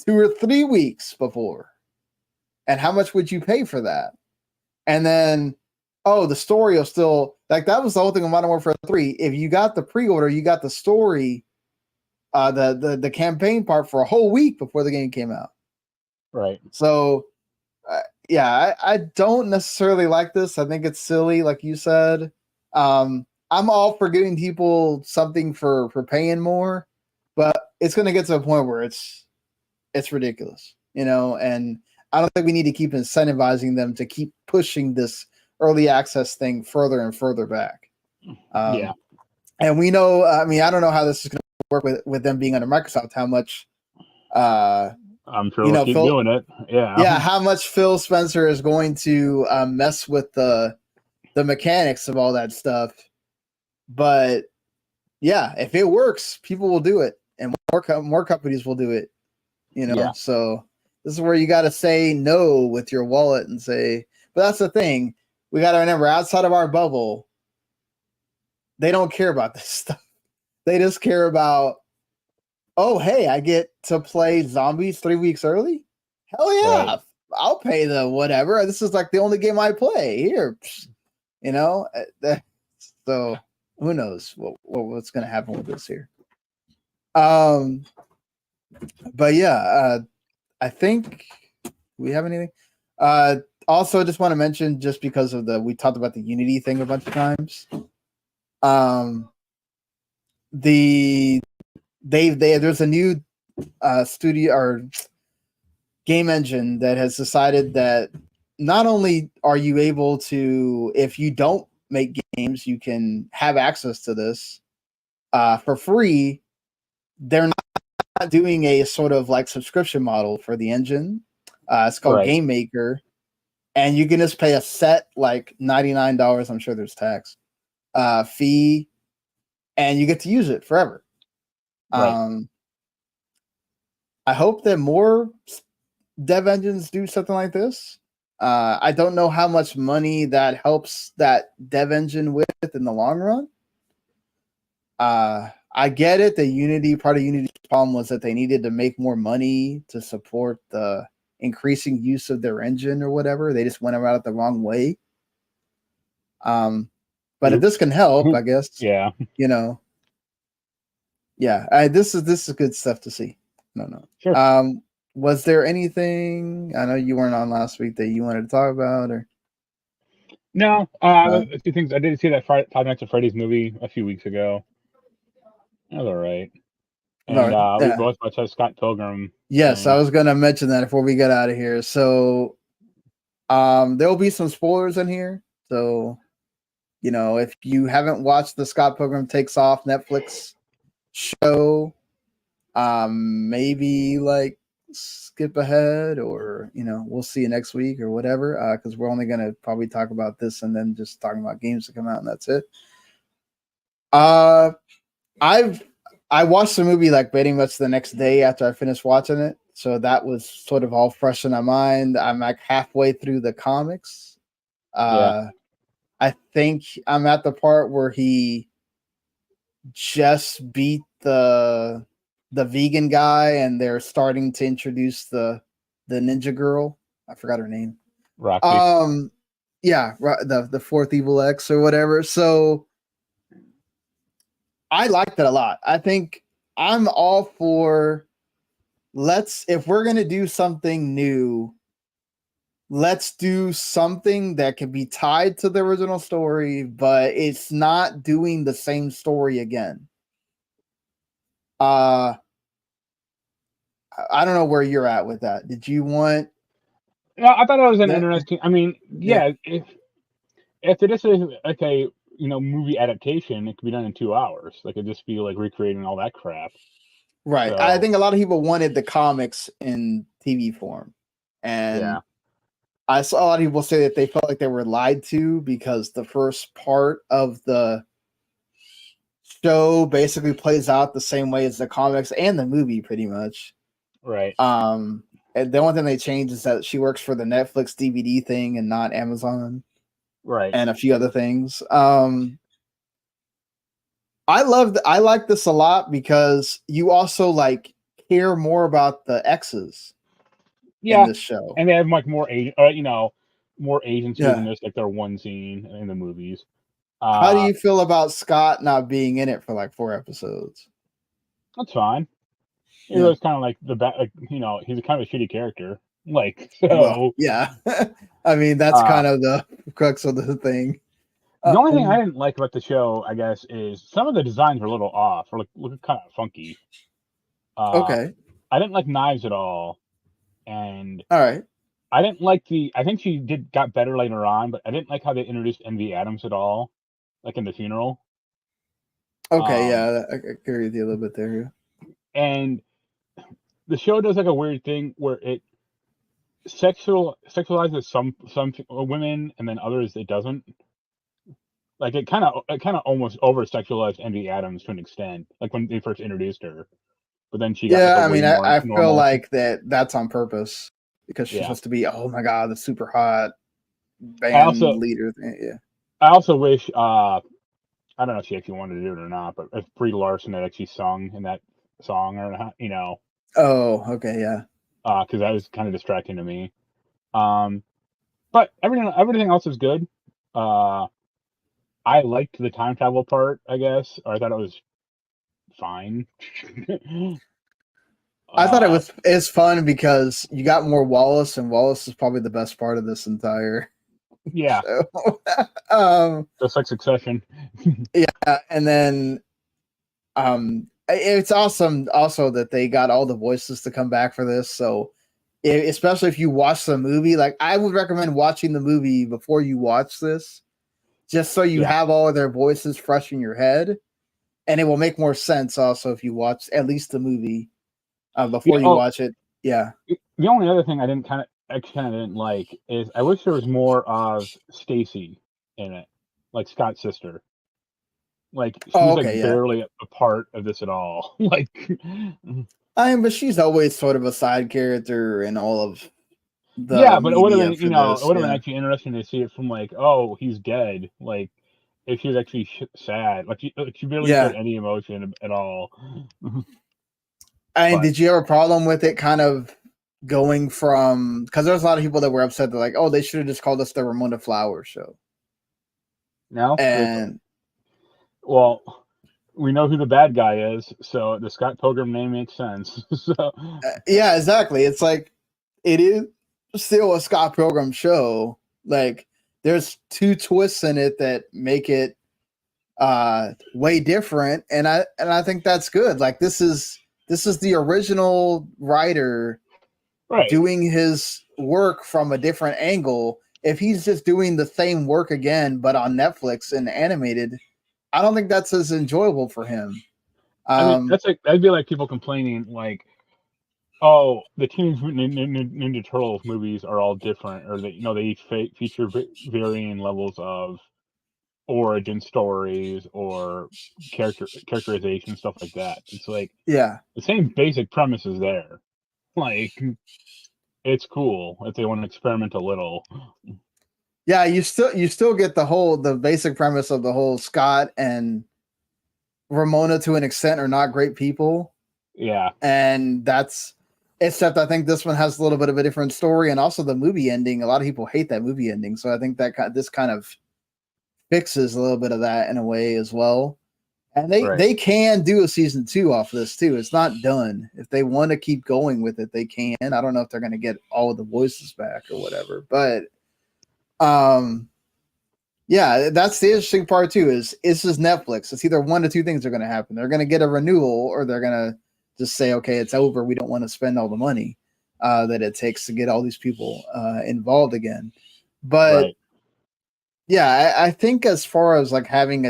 2 or 3 weeks before? And how much would you pay for that? And then, oh, the story will still, like, that was the whole thing of Modern Warfare 3. If you got the pre-order, you got the story, the campaign part for a whole week before the game came out. right. So, yeah, I don't necessarily like this. I think it's silly, like you said. I'm all for giving people something for paying more, but it's going to get to a point where it's ridiculous, and I don't think we need to keep incentivizing them to keep pushing this early access thing further and further back. Yeah, And we know, I mean, I don't know how this is going to work with them being under Microsoft, how much, I'm sure we'll keep doing it. Yeah, how much Phil Spencer is going to mess with the mechanics of all that stuff. But yeah, if it works, people will do it, and more companies will do it. Yeah. So this is where you got to say no with your wallet and say, but that's the thing. We got to remember, outside of our bubble, they don't care about this stuff. They just care about, oh, hey, I get to play zombies 3 weeks early. Hell yeah. Right. I'll pay the whatever. This is like the only game I play here. So who knows what's going to happen with this here. But yeah, I think we have anything. Also, just want to mention, just because of we talked about the Unity thing a bunch of times. There's a new studio or game engine that has decided that not only are you able to, if you don't make games, you can have access to this for free. They're not doing a sort of like subscription model for the engine. It's called Game Maker, and you can just pay a set like $99. I'm sure there's tax. fee, and you get to use it forever. Right. I hope that more dev engines do something like this. I don't know how much money that helps that dev engine with in the long run. I get it. Part of Unity's problem was that they needed to make more money to support the increasing use of their engine or whatever. They just went about it the wrong way. But if this can help, I guess. Yeah. This is good stuff to see. No. Sure. Was there anything? I know you weren't on last week that you wanted to talk about, or no? A few things. I did see that Five Nights at Freddy's movie a few weeks ago. That was all right. And we both watched Scott Pilgrim. Yes, I was gonna mention that before we get out of here. So, there will be some spoilers in here. So, if you haven't watched the Scott Pilgrim Takes Off Netflix show, maybe like skip ahead, or we'll see you next week or whatever, because we're only gonna probably talk about this and then just talking about games that come out, and that's it. I watched the movie like pretty much the next day after I finished watching it, so that was sort of all fresh in my mind. I'm like halfway through the comics. I think I'm at the part where he just beat the vegan guy, and they're starting to introduce the ninja girl. I forgot her name. Rocky. The fourth evil X or whatever. So I liked it a lot. I think I'm all for if we're gonna do something new, let's do something that can be tied to the original story, but it's not doing the same story again. I don't know where you're at with that. Did you want? No, I thought it was an interesting. I mean, if it is like a movie adaptation, it could be done in 2 hours. Like it'd just be like recreating all that crap. Right. So, I think a lot of people wanted the comics in TV form, and I saw a lot of people say that they felt like they were lied to because the first part of the show basically plays out the same way as the comics and the movie, pretty much. Right. And the only thing they changed is that she works for the Netflix DVD thing and not Amazon. Right. And a few other things. I like this a lot because you also like care more about the X's in this show. And they have like more more agency than just like their one scene in the movies. How do you feel about Scott not being in it for like 4 episodes? That's fine. It was kind of like he's kind of a shitty character. Like, so. Well, yeah. I mean, that's kind of the crux of the thing. The only thing I didn't like about the show, I guess, is some of the designs were a little off, or look kind of funky. Okay. I didn't like Knives at all, and all right. I didn't like I think she got better later on, but I didn't like how they introduced Envy Adams at all, like in the funeral. Okay, I agree with you a little bit there. And the show does like a weird thing where it sexualizes some women, and then others it doesn't. Like it kind of almost over sexualized Envy Adams to an extent, like when they first introduced her. But then she got I feel like that's on purpose because she's supposed to be, oh my god, the super hot band leader thing. Yeah. I also wish I don't know if she actually wanted to do it or not, but if Brie Larson had actually sung in that song or not, Oh, okay, yeah. Because that was kind of distracting to me. But everything else is good. I liked the time travel part, I guess, or I thought it was fine. I thought it's fun because you got more Wallace, and Wallace is probably the best part of this entire show. Just like Succession. And then it's awesome also that they got all the voices to come back for this. So especially if you watch the movie, like I would recommend watching the movie before you watch this, just so you have all of their voices fresh in your head, and it will make more sense also if you watch at least the movie before you watch it. Yeah. The only other thing I kind of didn't like is I wish there was more of Stacy in it, like Scott's sister. Like she's okay, yeah. barely a part of this at all. But she's always sort of a side character in all of the Yeah, but it would have media been, for it this. would have been Yeah, actually interesting to see it from oh, he's dead. If she was actually sad, she barely showed yeah. any emotion at all. And But did you have a problem with it kind of going from, because there's a lot of people that were upset, they're like, oh, they should have just called us the Ramona Flowers show. no, And well, we know who the bad guy is, so the Scott Pilgrim name makes sense. So yeah, exactly. It's like it is still a Scott Pilgrim show. Like there's two twists in it that make it way different, and I think that's good. Like this is the original writer right. doing his work from a different angle. If he's just doing the same work again but on Netflix and animated, I don't think that's as enjoyable for him. I mean, that'd be like people complaining oh, the Teenage Mutant Ninja Turtles movies are all different, or they each feature varying levels of origin stories or characterization, stuff like that. It's Yeah. the same basic premise is there. It's cool if they want to experiment a little. Yeah, you still get the basic premise of the whole Scott and Ramona to an extent are not great people. Yeah. And that's, except I think this one has a little bit of a different story, and also the movie ending. A lot of people hate that movie ending, so I think that this kind of fixes a little bit of that in a way as well. And they can do a season 2 off of this too. It's not done. If they want to keep going with it, they can. I don't know if they're going to get all of the voices back or whatever, but yeah, that's the interesting part too. Is this is Netflix? It's either one of two things are going to happen. They're going to get a renewal, or they're going to just say, okay, it's over. We don't want to spend all the money that it takes to get all these people involved again. But yeah, I think as far as like having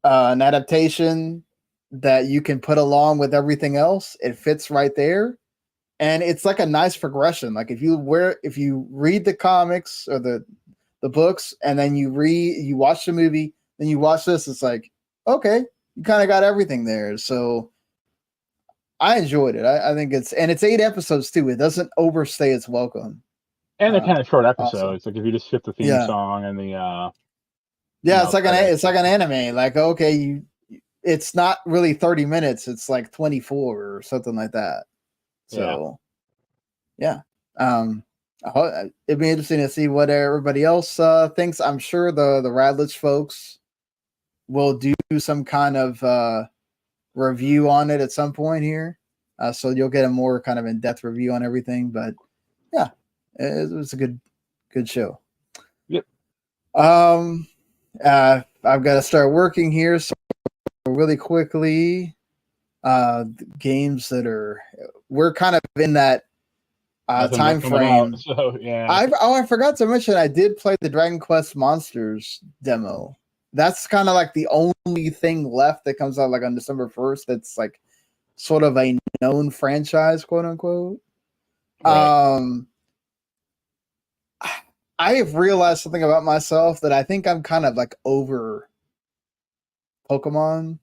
an adaptation that you can put along with everything else, it fits right there, and it's like a nice progression. Like if you read the comics or the books, and then you watch the movie, then you watch this, it's like, okay, you kind of got everything there. So I enjoyed it. I think it's 8 episodes too. It doesn't overstay its welcome. And they're kind of short episodes. Also. Like if you just skip the theme song and the it's like an anime. Like, okay, it's not really 30 minutes, it's like 24 or something like that. So yeah. It'd be interesting to see what everybody else thinks. I'm sure the Radlich folks will do some kind of review on it at some point here, so you'll get a more kind of in-depth review on everything. But yeah, it was a good show. Yep. I've got to start working here, so really quickly, games that we're kind of in that time frame. Out, so yeah. I forgot to mention I did play the Dragon Quest Monsters demo. That's kind of like the only thing left that comes out like on December 1st. That's like sort of a known franchise, quote unquote. Right. I have realized something about myself that I think I'm kind of like over Pokemon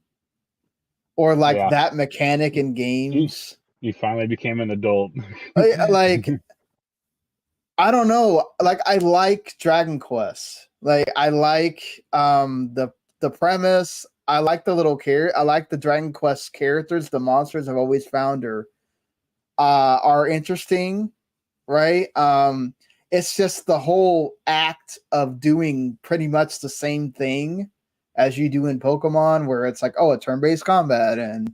or like that mechanic in games. You finally became an adult. Like, I don't know. Like, I like Dragon Quest. Like, I like the premise. I like the little I like the Dragon Quest characters. The monsters I've always found are interesting, right? It's just the whole act of doing pretty much the same thing as you do in Pokemon, where it's like, oh, a turn-based combat, and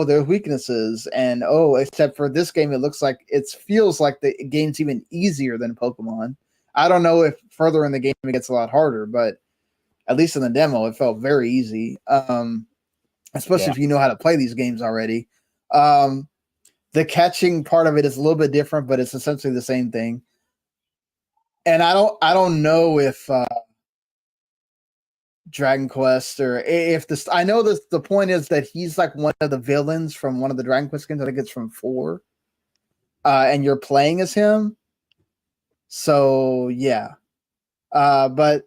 there's weaknesses, and except for this game, it feels like the game's even easier than Pokemon. I don't know if further in the game it gets a lot harder, but at least in the demo, it felt very easy. Especially if you know how to play these games already. The catching part of it is a little bit different, but it's essentially the same thing. And I don't know if Dragon Quest or if this, I know this, the point is that he's like one of the villains from one of the Dragon Quest games. I think it's from 4. And you're playing as him. So yeah. But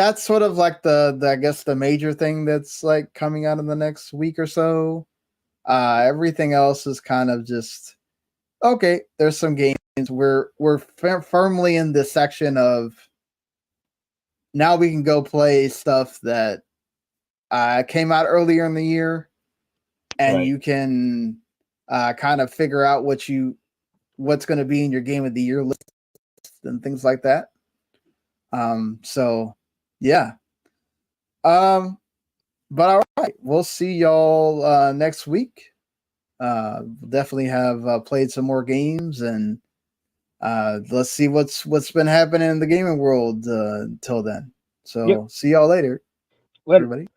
that's sort of like the I guess the major thing that's like coming out in the next week or so. Everything else is kind of just okay. There's some games we're firmly in this section of now we can go play stuff that came out earlier in the year, and Right. you can kind of figure out what's going to be in your game of the year list and things like that. So yeah. But all right, we'll see y'all next week. Definitely have played some more games, and let's see what's been happening in the gaming world until then. So see y'all later, Later. everybody.